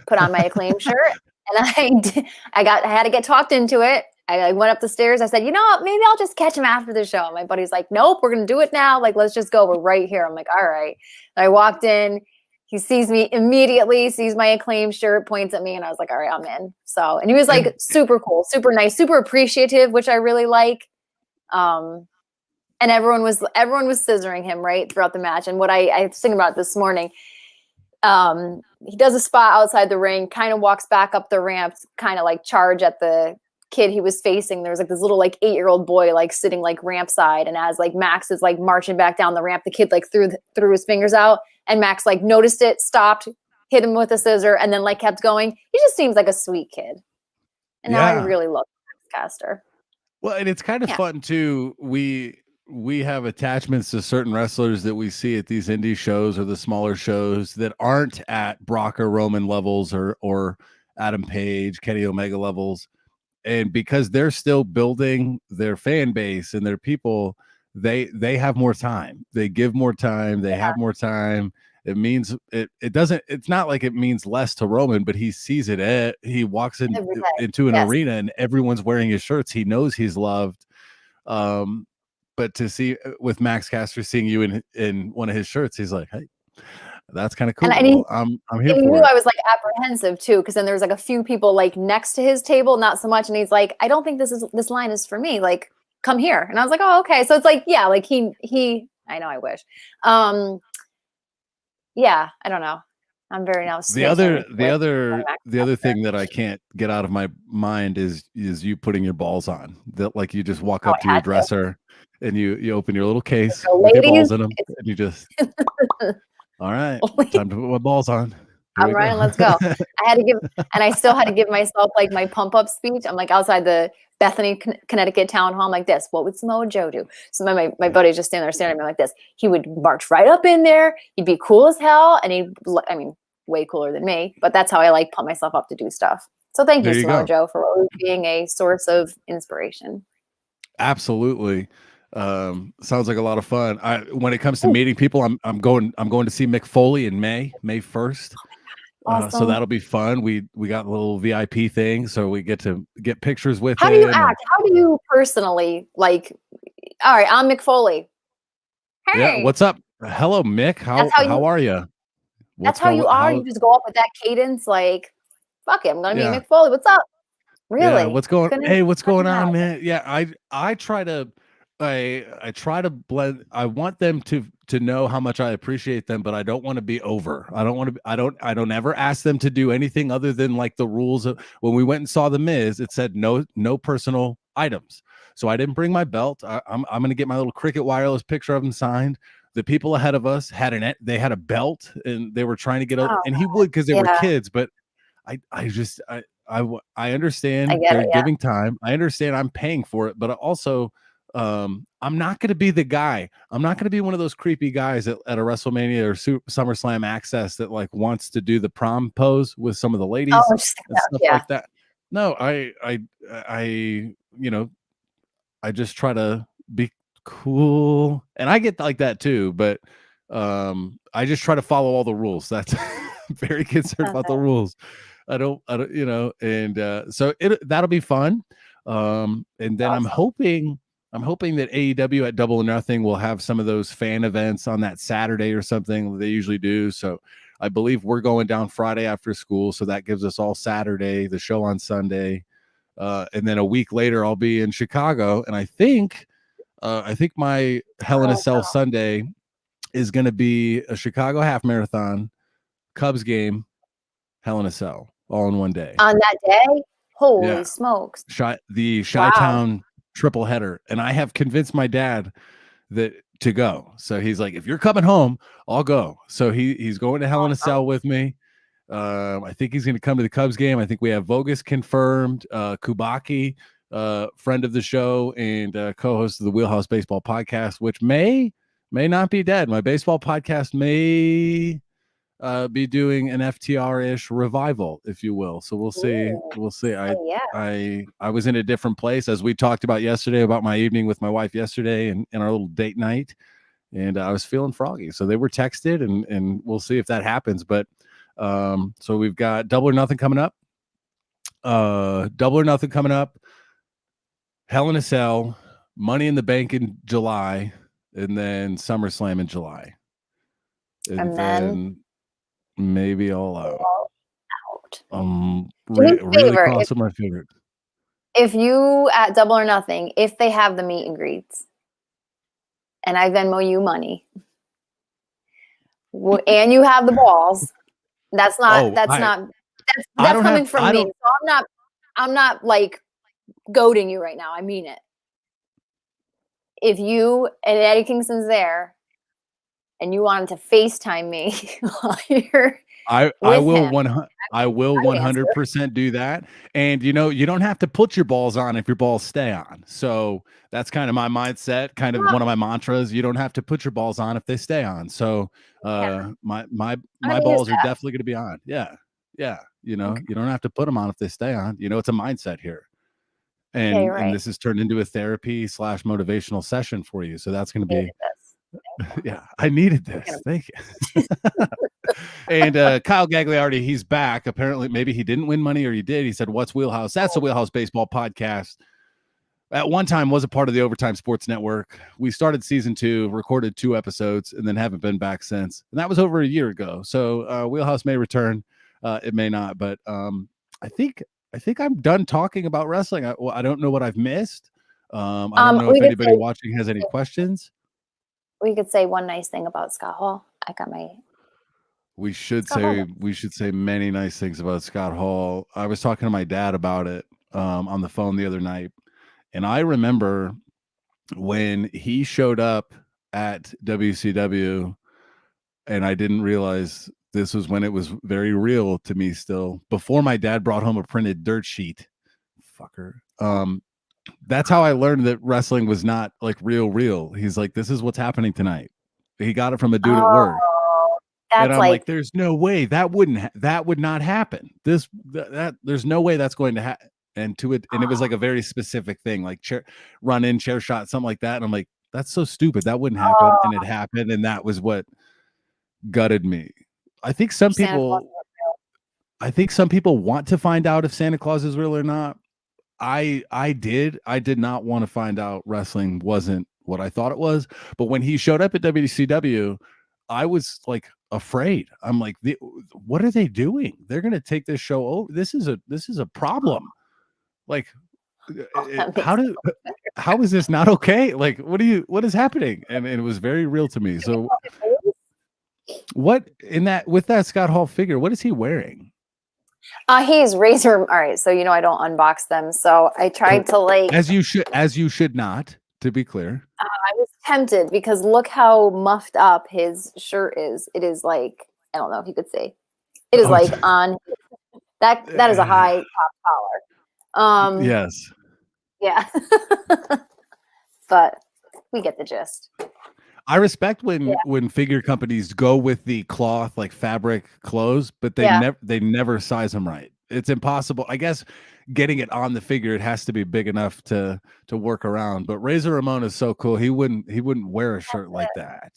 put on my Acclaim shirt, and I had to get talked into it. I went up the stairs. I said, you know what, maybe I'll just catch him after the show. And my buddy's like, nope, we're going to do it now. Like, let's just go. We're right here. I'm like, all right. And I walked in. He sees me immediately, sees my Acclaim shirt, points at me, and I was like, all right, I'm in. So, and he was like super cool, super nice, super appreciative, which I really like. And everyone was scissoring him right throughout the match. And what I was thinking about this morning, he does a spot outside the ring, kind of walks back up the ramp, kind of like charge at the kid he was facing. There was like this little like 8-year-old boy like sitting like ramp side, and as like Max is like marching back down the ramp, the kid like threw his fingers out, and Max like noticed it, stopped, hit him with a scissor, and then like kept going. He just seems like a sweet kid, and now I really love Max Caster. Well, and it's kind of fun too. We have attachments to certain wrestlers that we see at these indie shows or the smaller shows that aren't at Brock or Roman levels or Adam Page, Kenny Omega levels. And because they're still building their fan base and their people, they have more time. They give more time. They have more time. It means it's not like it means less to Roman, but he sees it. He walks into an arena and everyone's wearing his shirts. He knows he's loved. But to see with Max Caster seeing you in one of his shirts, he's like, hey, that's kind of cool. And I'm here for it. I was like apprehensive too, because then there was like a few people like next to his table, not so much. And he's like, I don't think this line is for me. Like, come here. And I was like, oh, okay. So it's like, yeah, like he. I know, I wish. Yeah, I don't know. I'm very now. The other thing that I can't get out of my mind is you putting your balls on. That like you just walk up to your dresser and you open your little case with your balls in them, and you just. All right, time to put my balls on. I'm right, let's go. I still had to give myself like my pump up speech. I'm like outside the Bethany, Connecticut town hall. I'm like this. What would Samoa Joe do? So my buddy's just standing there staring at me like this. He would march right up in there. He'd be cool as hell, and way cooler than me. But that's how I like pump myself up to do stuff. So thank you, Samoa Joe, for always being a source of inspiration. Absolutely. Sounds like a lot of fun. When it comes to meeting people, I'm going to see Mick Foley in May 1st. Awesome. So that'll be fun. We got a little VIP thing, so we get to get pictures with him. How do you act? How do you personally like? All right, I'm Mick Foley. Hey, yeah, what's up? Hello, Mick. How are you? That's how you are. You just go up with that cadence, like, fuck it, I'm gonna be Mick Foley. What's up? Really? Yeah, what's going on, man? Yeah, I try to. I try to blend. I want them to know how much I appreciate them, but I don't want to be over. I don't ever ask them to do anything other than like the rules of when we went and saw The Miz. It said no personal items. So I didn't bring my belt. I'm going to get my little Cricket Wireless picture of him signed. The people ahead of us had a belt, and they were trying to get out, and he would, because they were kids. But I understand they're giving time. I understand I'm paying for it, but also I'm not going to be the guy. I'm not going to be one of those creepy guys at a WrestleMania or SummerSlam Access that like wants to do the prom pose with some of the ladies and stuff like that. No, I just try to be cool, and I get like that too, but I just try to follow all the rules. That's very concerned about the rules. I don't, and so that'll be fun. And then I'm hoping that AEW at Double or Nothing will have some of those fan events on that Saturday or something they usually do. So I believe we're going down Friday after school, so that gives us all Saturday, the show on Sunday, and then a week later I'll be in Chicago, and I think my Hell in a Cell Sunday is going to be a Chicago half marathon, Cubs game, Hell in a Cell, all in one day. On that day? Holy smokes. The Chi-Town triple header. And I have convinced my dad to go. So he's like, if you're coming home, I'll go. So he's going to Hell in a Cell with me. I think he's going to come to the Cubs game. I think we have Vogus confirmed, Kubaki, friend of the show and co-host of the Wheelhouse Baseball podcast, which may not be dead. My baseball podcast may be doing an FTR-ish revival, if you will. So we'll see. We'll see. I was in a different place, as we talked about yesterday, about my evening with my wife yesterday and our little date night, and I was feeling froggy. So they were texted, and we'll see if that happens. But so we've got Double or Nothing coming up. Double or Nothing coming up. Hell in a Cell, Money in the Bank in July, and then SummerSlam in July. And then maybe All Out. Really close to my favorite. If you at Double or Nothing, if they have the meet and greets, and I Venmo you money, and you have the balls, that's coming from me. So I'm not like goading you right now. I mean it. If you and Eddie Kingston's there, and you wanted to FaceTime me while you're I will 100% do that. And you don't have to put your balls on if your balls stay on. So that's kind of my mindset, kind of one of my mantras. You don't have to put your balls on if they stay on. So my balls are definitely going to be on. Yeah. You don't have to put them on if they stay on. It's a mindset here. And this has turned into a therapy / motivational session for you. So that's going to be I needed this. Thank you. And Kyle Gagliardi, he's back. Apparently, maybe he didn't win money, or he did. He said, "What's Wheelhouse?" That's the Wheelhouse Baseball podcast. At one time was a part of the Overtime Sports Network. We started season 2, recorded 2 episodes, and then haven't been back since. And that was over a year ago. So Wheelhouse may return. It may not. But I think I'm done talking about wrestling. I don't know what I've missed. I don't know if anybody watching has any questions. We could say one nice thing about Scott Hall. We should say many nice things about Scott Hall. I was talking to my dad about it on the phone the other night, and I remember when he showed up at WCW, and I didn't realize this was when it was very real to me still, before my dad brought home a printed dirt sheet. Fucker. That's how I learned that wrestling was not like real. He's like, this is what's happening tonight. He got it from a dude at work. And I'm like, there's no way that would not happen. There's no way that's going to happen. And it was like a very specific thing, like run in, chair shot, something like that. And I'm like, that's so stupid. That wouldn't happen. And it happened. And that was what gutted me. I think some people want to find out if Santa Claus is real or not. I did not want to find out wrestling wasn't what I thought it was. But when he showed up at WCW, I was like afraid. I'm like, what are they doing? They're going to take this show over. This is a problem. Like, how is this not okay? Like, what is happening? And it was very real to me. So with that Scott Hall figure, what is he wearing? He's Razor. All right, so I don't unbox them. So I tried to as you should not, to be clear. I was tempted because look how muffed up his shirt is. It is like, I don't know if you could see. It is like on that is a high top collar. Yes. Yeah. But we get the gist. I respect when figure companies go with the cloth, like fabric clothes, but they never size them right. It's impossible. I guess getting it on the figure, it has to be big enough to work around. But Razor Ramon is so cool. He wouldn't wear a shirt like that.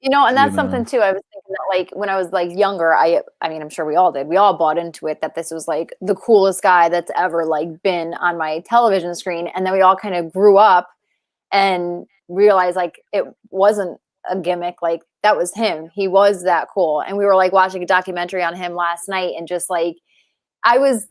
And that's something too. I was thinking that, like, when I was like younger, I mean, I'm sure we all did. We all bought into it that this was like the coolest guy that's ever like been on my television screen. And then we all kind of grew up and realized like it wasn't a gimmick. Like, that was him. He was that cool. And we were like watching a documentary on him last night, and just like, I was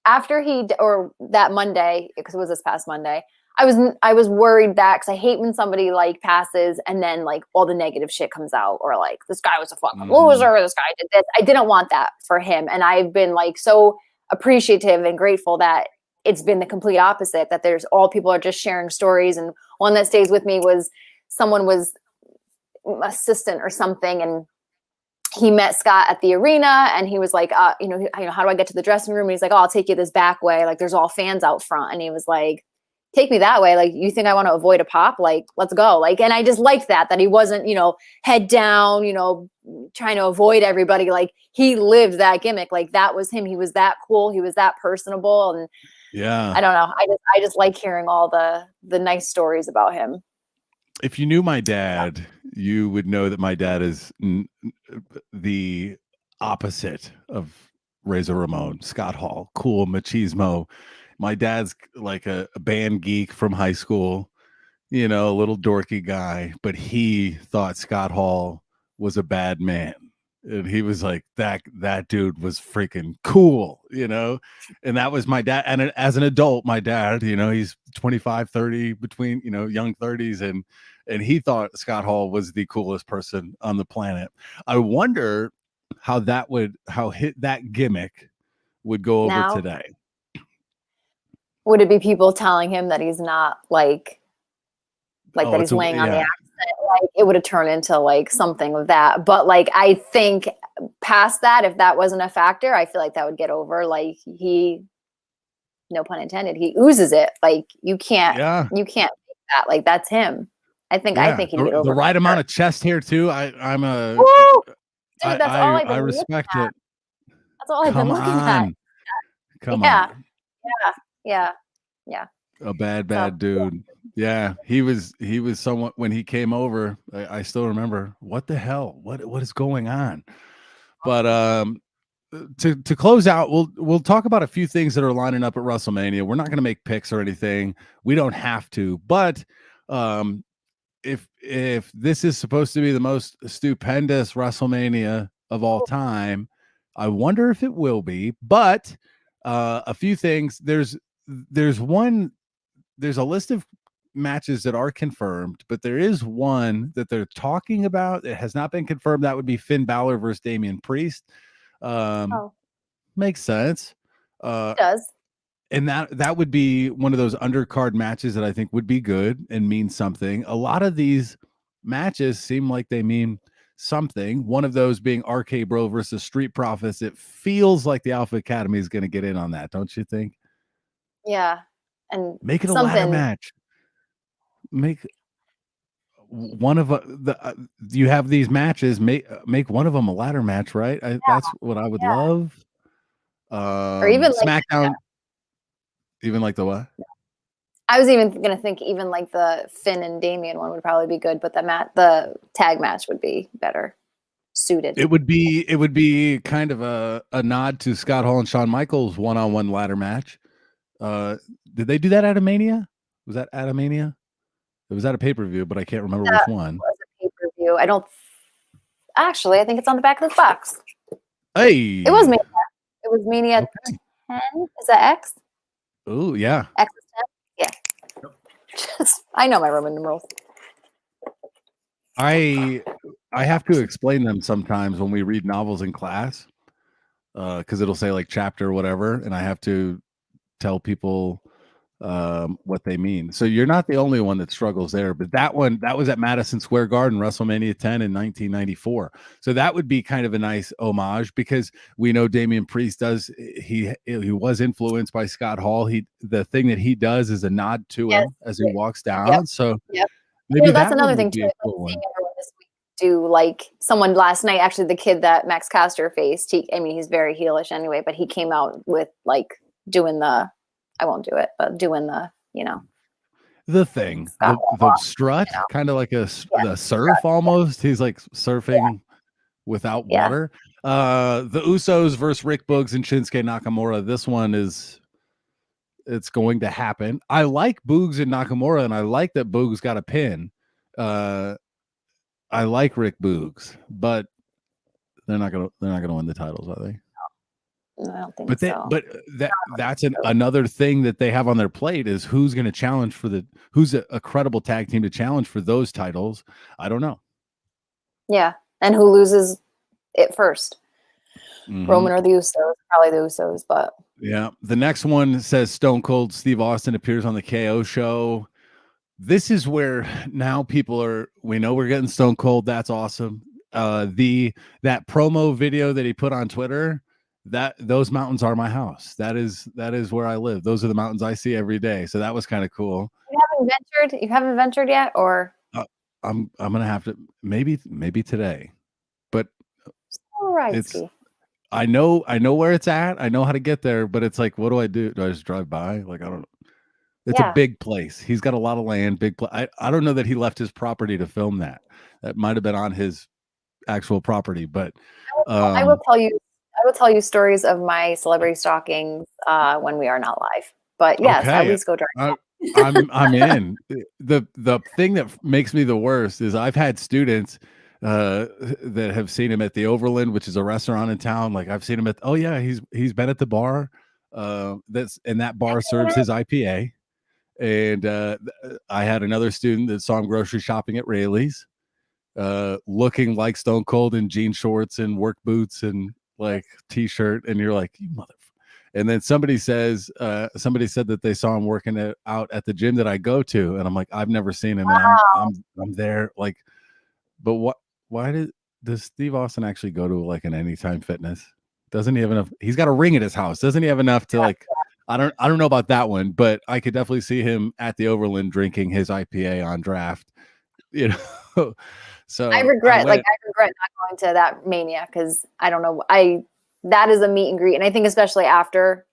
after that Monday, because it was this past Monday, I was worried that, because I hate when somebody like passes and then like all the negative shit comes out, or like, this guy was a fucking loser, or this guy did this. I didn't want that for him. And I've been like so appreciative and grateful that it's been the complete opposite, that there's all people are just sharing stories. And one that stays with me was someone was assistant or something, and he met Scott at the arena, and he was like, how do I get to the dressing room? And he's like, oh, I'll take you this back way. Like, there's all fans out front. And he was like, take me that way. Like, you think I want to avoid a pop? Like, let's go. Like, and I just liked that he wasn't, head down, trying to avoid everybody. Like, he lived that gimmick. Like, that was him. He was that cool. He was that personable. And yeah, I don't know. I just like hearing all the nice stories about him. If you knew my dad, you would know that my dad is the opposite of Razor Ramon. Scott Hall, cool machismo. My dad's like a band geek from high school, a little dorky guy, but he thought Scott Hall was a bad man. And he was like, that dude was freaking cool, and that was my dad. And as an adult, my dad, he's 25, 30, between, young 30s. And he thought Scott Hall was the coolest person on the planet. I wonder how that gimmick would go over today. Would it be people telling him that he's not that he's laying on the accent? Like, it would have turned into like something of that. But like, I think past that, if that wasn't a factor, I feel like that would get over. Like, he, no pun intended, he oozes it. Like, you can't make that. Like, that's him. I think he'd get over the right amount of chest hair too. I'm a Woo! Dude, that's all I respect it. That's all I've been looking at. Come on. Yeah. A bad dude. Yeah, he was someone when he came over. I still remember, what the hell? What is going on? But to close out, we'll talk about a few things that are lining up at WrestleMania. We're not going to make picks or anything. We don't have to. But if this is supposed to be the most stupendous WrestleMania of all time, I wonder if it will be. But a few things. There's a list of matches that are confirmed, but there is one that they're talking about. It has not been confirmed. That would be Finn Balor versus Damien Priest. Makes sense. It does. And that would be one of those undercard matches that I think would be good and mean something. A lot of these matches seem like they mean something. One of those being RK Bro versus Street Profits. It feels like the Alpha Academy is going to get in on that, don't you think? Yeah. And make it a ladder match. Make one of you have these matches. Make one of them a ladder match, right? That's what I would love. Or even SmackDown. Even like the what? I was even going to think even like the Finn and Damien one would probably be good, but the tag match would be better suited. It would be kind of a nod to Scott Hall and Shawn Michaels one-on-one ladder match. Did they do that at Mania? Was that at Mania? It was at a pay-per-view, but I can't remember which one. It was a pay-per-view. I think it's on the back of this box. Hey. It was Mania. It was Mania 10. Is that X? Oh, yeah. X is 10? Yeah. I know my Roman numerals. I have to explain them sometimes when we read novels in class. because it'll say like chapter or whatever, and I have to tell people what they mean. So you're not the only one that struggles there, but that was at Madison Square Garden, WrestleMania 10 in 1994. So that would be kind of a nice homage, because we know Damien Priest he was influenced by Scott Hall. The thing that he does is a nod to him as he walks down. Yep. So yep. maybe that's that another would thing be too. a cool one. Everyone this week do like someone last night, actually the kid that Max Caster faced. He's very heelish anyway, but he came out with like doing the, I won't do it, but doing the, the thing, the strut, kind of like the surf almost. He's like surfing without water. The Usos versus Rick Boogs and Shinsuke Nakamura. This one it's going to happen. I like Boogs and Nakamura, and I like that Boogs got a pin. I like Rick Boogs, but they're not gonna win the titles, are they? No, I don't think so. But that's another thing that they have on their plate is who's going to challenge who's a credible tag team to challenge for those titles. I don't know. Yeah, and who loses it first? Mm-hmm. Roman or the Usos? Probably the Usos, but yeah. The next one says Stone Cold Steve Austin appears on the KO show. This is where now we know we're getting Stone Cold. That's awesome. That promo video that he put on Twitter, those mountains are my house. That is where I live. Those are the mountains I see every day. So that was kind of cool. You haven't ventured yet, or I'm gonna have to maybe today, but I know where it's at. I know how to get there, but it's like, what do I do? Do I just drive by? Like, I don't know. It's a big place. He's got a lot of land, big place. I don't know that he left his property to film that. That might have been on his actual property, but I will tell you stories of my celebrity stalkings when we are not live. But yes, at least go drive. I'm in. The thing that makes me the worst is I've had students that have seen him at the Overland, which is a restaurant in town. Like I've seen him he's been at the bar. That bar serves his IPA. And I had another student that saw him grocery shopping at Rayleigh's, looking like Stone Cold in jean shorts and work boots and like t-shirt, and you're like, you mother. And then somebody said that they saw him working out at the gym that I go to, and I'm like, I've never seen him. Wow. And I'm there, like, but why does Steve Austin actually go to like an Anytime Fitness? Doesn't he have enough? He's got a ring at his house. Doesn't he have enough to like? I don't know about that one, but I could definitely see him at the Overland drinking his IPA on draft. So I regret not going to that Mania, because I don't know. That is a meet and greet, and I think especially after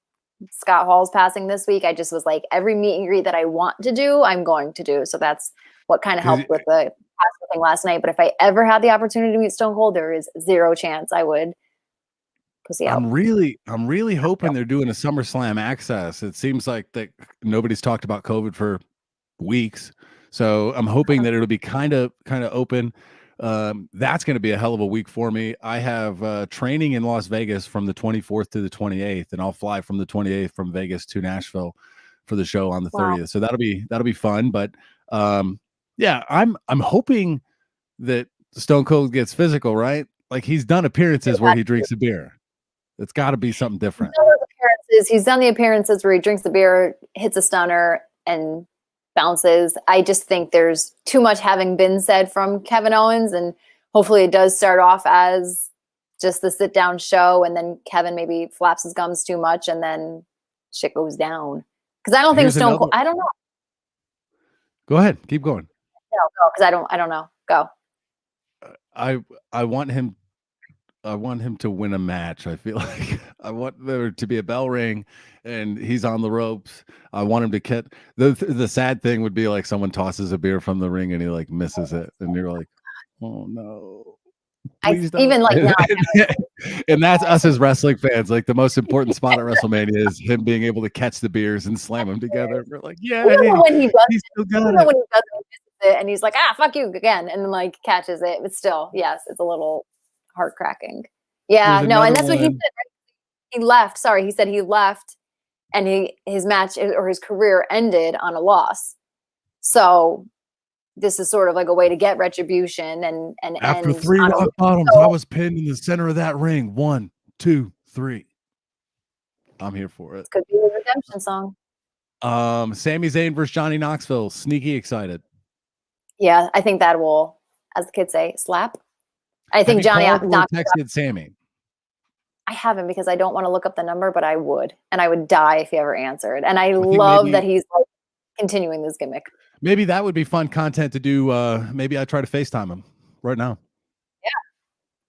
Scott Hall's passing this week, I just was like, every meet and greet that I want to do, I'm going to do. So that's what kind of helped with the thing last night. But if I ever had the opportunity to meet Stone Cold, there is zero chance I would. I'm really hoping they're doing a SummerSlam access. It seems like that nobody's talked about COVID for weeks, so I'm hoping that it'll be kind of open. That's going to be a hell of a week for me. I have training in Las Vegas from the 24th to the 28th, and I'll fly from the 28th from Vegas to Nashville for the show on the 30th. So that'll be fun. But yeah, I'm hoping that Stone Cold gets physical, right? Like he's done appearances where he drinks a beer. It's got to be something different. He's done the appearances where he drinks the beer, hits a stunner, and bounces. I just think there's too much having been said from Kevin Owens, and hopefully it does start off as just the sit down show, and then Kevin maybe flaps his gums too much, and then shit goes down. Because I don't think Stone Cold. I don't know. Go ahead, keep going. No, go, because I don't know. Go. I want him to win a match. I feel like I want there to be a bell ring and he's on the ropes. I want him to catch. The sad thing would be like someone tosses a beer from the ring and he like misses it, and you're like, oh no. Even like and that's us as wrestling fans. Like the most important spot at WrestleMania is him being able to catch the beers and slam them together. We're like, yeah, when he does it, and he's like, fuck you again, and then like catches it, but still, yes, it's a little heart cracking. Yeah, no, and that's what he said. He left. Sorry, he said he left, and his match or his career ended on a loss. So this is sort of like a way to get retribution and after 3 rock bottoms, I was pinned in the center of that ring. 1, 2, 3. I'm here for it. Could be a redemption song. Sami Zayn versus Johnny Knoxville. Sneaky excited. Yeah, I think that will, as the kids say, slap. I think Johnny texted Sami. I haven't because I don't want to look up the number, but I would, and I would die if he ever answered. And I love that he's like continuing this gimmick. Maybe that would be fun content to do. Maybe I try to FaceTime him right now. Yeah,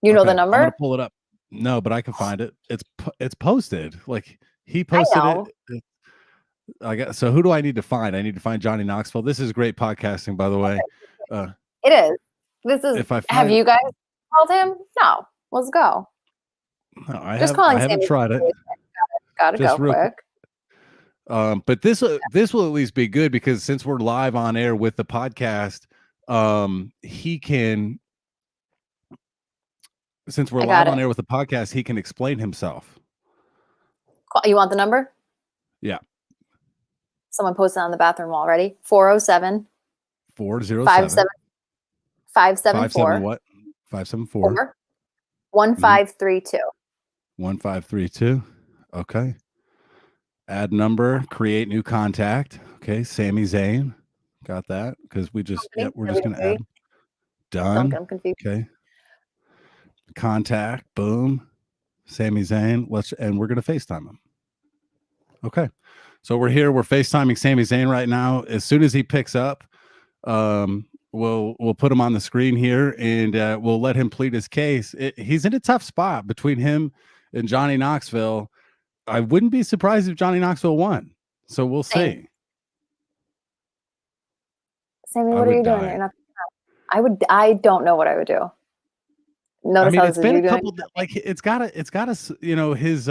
you know the number. I'm gonna pull it up. No, but I can find it. It's posted. Like he posted it. I got. So who do I need to find? I need to find Johnny Knoxville. This is great podcasting, by the way. It is. This is. Have you guys called him? No. Let's go. No, I haven't tried it. Gotta go quick. But this will at least be good because since we're live on air with the podcast, he can. Since we're live on air with the podcast, he can explain himself. You want the number? Yeah. Someone posted on the bathroom wall. Ready? 407 407 574 what? 574 1532. 1532. Okay. Add number, create new contact. Okay. Sami Zayn. Got that. Because we're just going to add. Done. I'm confused. Okay. Contact. Boom. Sami Zayn. And we're going to FaceTime him. Okay. So we're here. We're FaceTiming Sami Zayn right now. As soon as he picks up, we'll put him on the screen here and we'll let him plead his case. He's in a tough spot between him and Johnny Knoxville. I wouldn't be surprised if Johnny Knoxville won. So we'll see. Sammy, what are you doing? I don't know what I would do. Notice how it's been a couple. It's gotta. His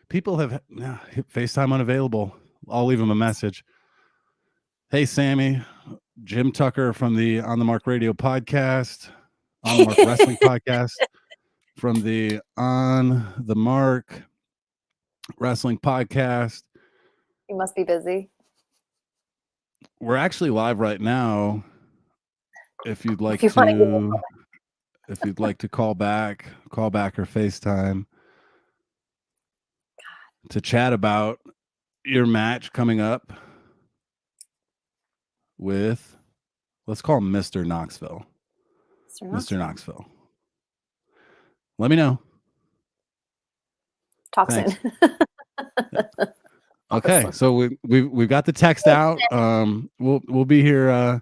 people have FaceTime unavailable. I'll leave him a message. Hey, Sami, Jim Tucker from the On the Mark Radio podcast, On the Mark Wrestling podcast, from the On the Mark Wrestling podcast. You must be busy. We're actually live right now. If you'd like to call back or FaceTime to chat about your match coming up with, let's call him Mr. Knoxville. Mr. Knoxville. Let me know. Talk soon. Okay, so we've got the text out. We'll be here.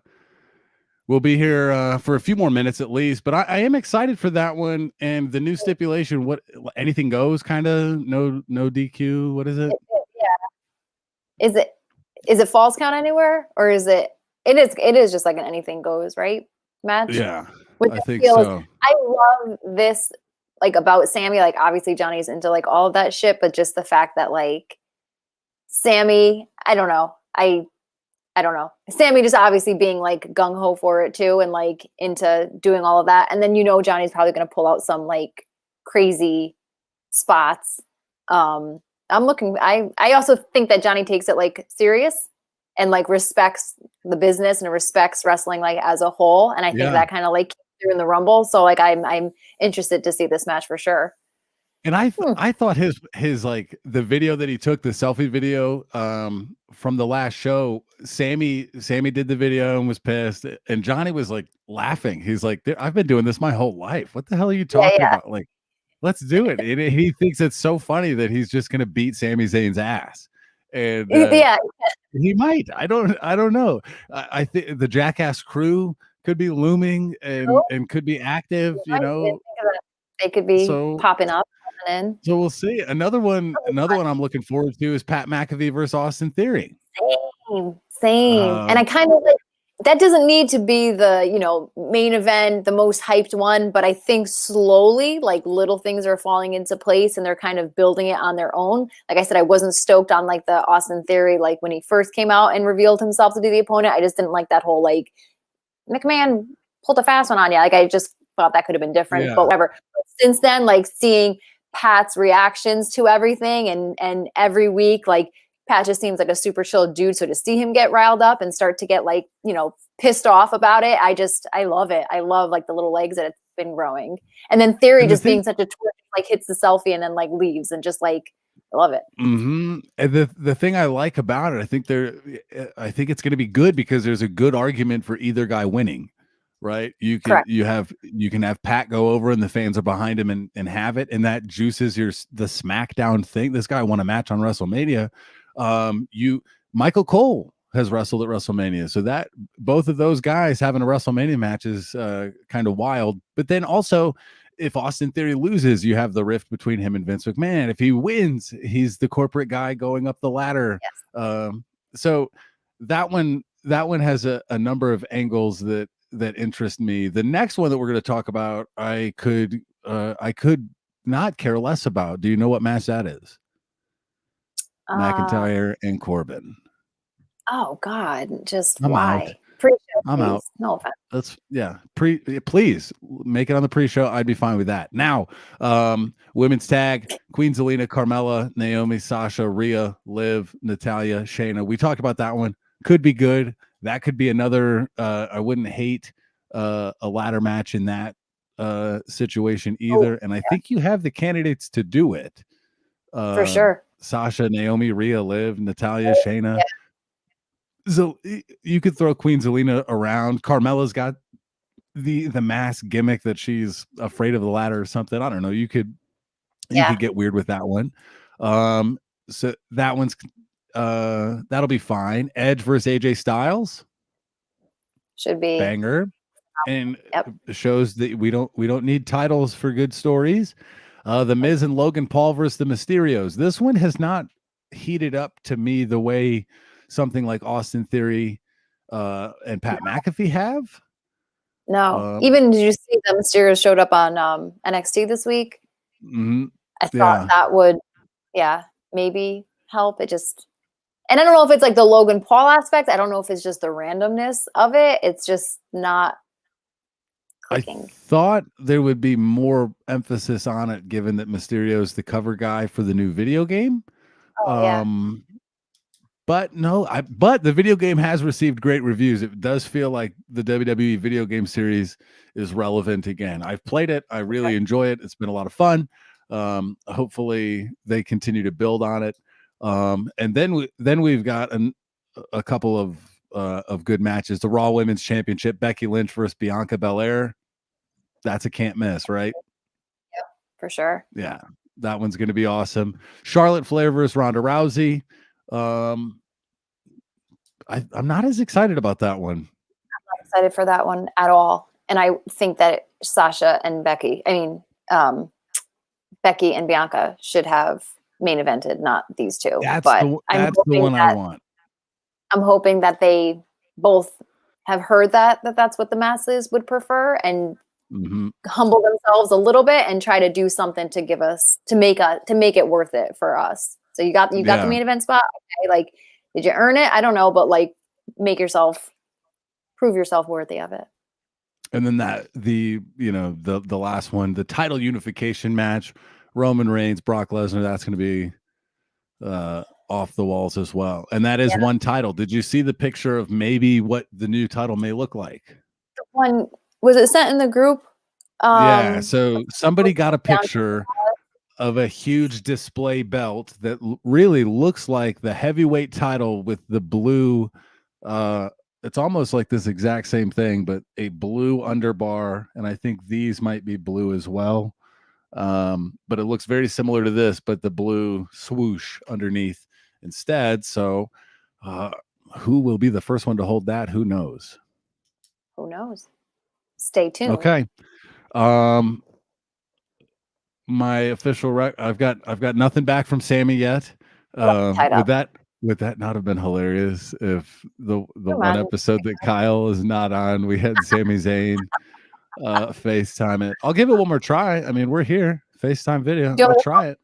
We'll be here for a few more minutes at least, but I am excited for that one and the new stipulation. What anything goes, kind of no DQ. What is it? Yeah. Is it falls count anywhere, or is it? It is just like an anything goes, right? Match. Yeah, I think so. I love this, like about Sami. Like obviously Johnny's into like all of that shit, but just the fact that like Sami, I don't know. I don't know. Sami just obviously being like gung ho for it too, and like into doing all of that. And then Johnny's probably going to pull out some like crazy spots. I'm looking. I also think that Johnny takes it like serious and like respects the business and respects wrestling like as a whole. And I think that kind of like came through in the Rumble. So like I'm interested to see this match for sure. And I thought his like the video that he took, the selfie video from the last show, Sami did the video and was pissed, and Johnny was like laughing. He's like, I've been doing this my whole life. What the hell are you talking about? Like, let's do it. And he thinks it's so funny that he's just gonna beat Sami Zayn's ass. And he might. I don't know. I think the Jackass crew could be looming and could be active, They could be popping up. So we'll see. Another one I'm looking forward to is Pat McAfee versus Austin Theory. Same. And I kind of like that doesn't need to be the, main event, the most hyped one, but I think slowly like little things are falling into place and they're kind of building it on their own. Like I said, I wasn't stoked on like the Austin Theory, like when he first came out and revealed himself to be the opponent. I just didn't like that whole like McMahon pulled a fast one on you. Like I just thought that could have been different, but whatever. But since then, like seeing Pat's reactions to everything and every week, like Pat just seems like a super chill dude. So to see him get riled up and start to get like, pissed off about it, I love it. I love like the little legs that it's been growing. And then Theory just being such a torch like hits the selfie and then like leaves and just like I love it. And the thing I like about it, I think it's going to be good because there's a good argument for either guy winning, right? You can have Pat go over and the fans are behind him and have it, and that juices the SmackDown thing. This guy won a match on WrestleMania. Michael Cole has wrestled at WrestleMania, so that both of those guys having a WrestleMania match is kind of wild. But then also, if Austin Theory loses, you have the rift between him and Vince McMahon. If he wins, he's the corporate guy going up the ladder. Yes. So that one has a number of angles that interest me. The next one that we're going to talk about, I could not care less about. Do you know what match that is? Mcintyre and Corbin. Oh God, just I'm why? Out. Pre-show, I'm out. No offense. Please make it on the pre-show. I'd be fine with that. Now, women's tag: Queen Zelina, Carmella, Naomi, Sasha, Rhea, Liv, Natalya, Shayna. We talked about that one. Could be good. That could be another. I wouldn't hate a ladder match in that situation either. And I think you have the candidates to do it. For sure. Sasha, Naomi, Rhea, Liv, Natalya, Shayna. Yeah. So you could throw Queen Zelina around. Carmella's got the mask gimmick that she's afraid of the ladder or something. I don't know. You could get weird with that one. So that one's that'll be fine. Edge versus AJ Styles should be banger, and shows that we don't need titles for good stories. The Miz and Logan Paul versus the Mysterios. This one has not heated up to me the way something like Austin Theory and Pat McAfee have. No. Even did you see the Mysterios showed up on NXT this week? Mm-hmm. I thought that would maybe help. It just, and I don't know if it's like the Logan Paul aspect. I don't know if it's just the randomness of it. It's just not clicking. I thought there would be more emphasis on it given that Mysterio is the cover guy for the new video game. But no, but the video game has received great reviews. It does feel like the WWE video game series is relevant again. I've played it. I really enjoy it. It's been a lot of fun. Hopefully they continue to build on it. And then we've got a couple of good matches. The Raw Women's Championship, Becky Lynch versus Bianca Belair. That's a can't miss, right? Yeah, for sure. Yeah, that one's going to be awesome. Charlotte Flair versus Ronda Rousey. I'm not as excited about that one. I'm not excited for that one at all. And I think that Sasha and Becky and Bianca should have main evented, not these two. That's the one I want. I'm hoping that they both have heard that that's what the masses would prefer and humble themselves a little bit and try to do something to make it worth it for us. So you got the main event spot. Okay, like, did you earn it? I don't know, but like, prove yourself worthy of it. And then the last one, the title unification match, Roman Reigns, Brock Lesnar. That's going to be off the walls as well. And that is one title. Did you see the picture of maybe what the new title may look like? The one, was it sent in the group? Yeah. So somebody got a picture of a huge display belt that really looks like the heavyweight title with the blue. It's almost like this exact same thing, but a blue underbar. And I think these might be blue as well. But it looks very similar to this, but the blue swoosh underneath instead. So who will be the first one to hold that? Who knows? Who knows? Stay tuned. Okay. My official I've got nothing back from Sami yet. Would that not have been hilarious if the one episode that Kyle is not on, we had Sami Zayn FaceTime it? I'll give it one more try. I mean, we're here. FaceTime video. I'll try it.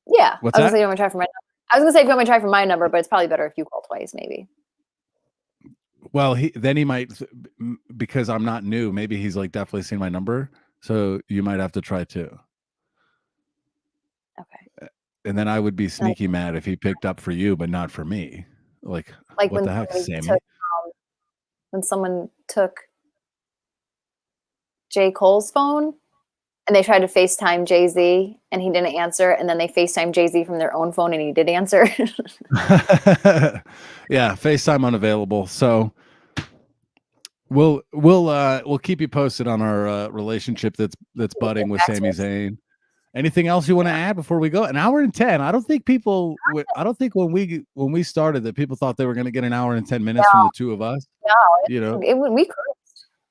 Yeah. What's that? I was gonna say if you want me to try for my number, but it's probably better if you call twice, maybe. Well, he might, because I'm not new. Maybe he's like definitely seen my number, so you might have to try too. Okay. And then I would be sneaky mad if he picked up for you, but not for me. Like what the heck, Sami? When someone took J. Cole's phone and they tried to FaceTime Jay-Z and he didn't answer. And then they FaceTime Jay-Z from their own phone and he did answer. Yeah, FaceTime unavailable. So we'll keep you posted on our relationship that's budding with Sami Zayn. Anything else you want to add before we go? An hour and 10. I don't think when we started that people thought they were going to get an hour and 10 minutes from the two of us. No, we could.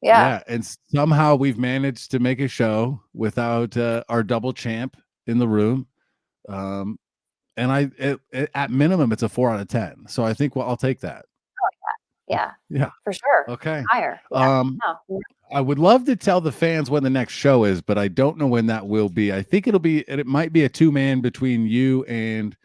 Yeah, and somehow we've managed to make a show without our double champ in the room. And at minimum, it's a 4 out of 10. So I think I'll take that. Yeah, for sure. Okay. Higher. I would love to tell the fans when the next show is, but I don't know when that will be. I think it might be a 2-man between you and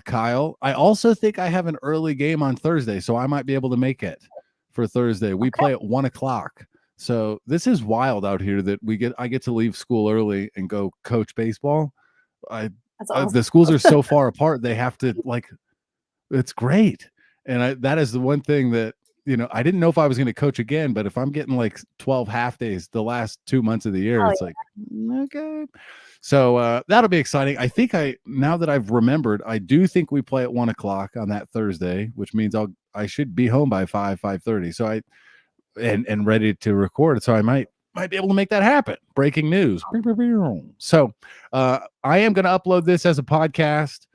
Kyle. I also think I have an early game on Thursday, so I might be able to make it for Thursday. We play at 1:00. So this is wild out here that I get to leave school early and go coach baseball. That's awesome. The schools are so far apart. They have to it's great. And that is the one thing that, I didn't know if I was going to coach again, but if I'm getting 12 half days the last 2 months of the year, it's okay. So that'll be exciting. I think now that I've remembered, I do think we play at 1:00 on that Thursday, which means I should be home by 5:30. So and ready to record. So I might be able to make that happen. Breaking news. So I am going to upload this as a podcast,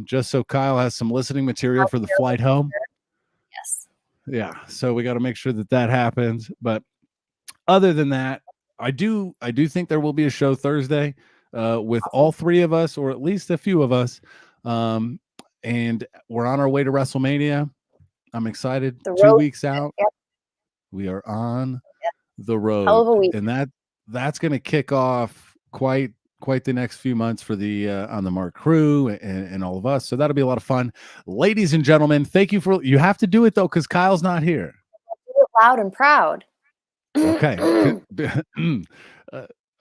just so Kyle has some listening material for the flight home. Yes. Yeah. So we got to make sure that happens. But other than that, I do think there will be a show Thursday with all three of us, or at least a few of us. And we're on our way to WrestleMania. I'm excited. 2 weeks out. Yep. We are on the road. Hell of a week. And that's going to kick off quite the next few months for the On the Mark crew and all of us. So that'll be a lot of fun. Ladies and gentlemen, thank you you have to do it though, because Kyle's not here. Do it loud and proud. Okay.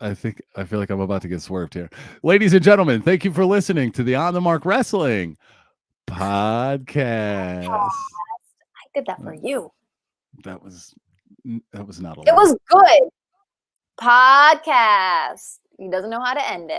I feel like I'm about to get swerved here. Ladies and gentlemen, thank you for listening to the On the Mark Wrestling podcast. I did that for you. That was not a It was good. Podcast. He doesn't know how to end it.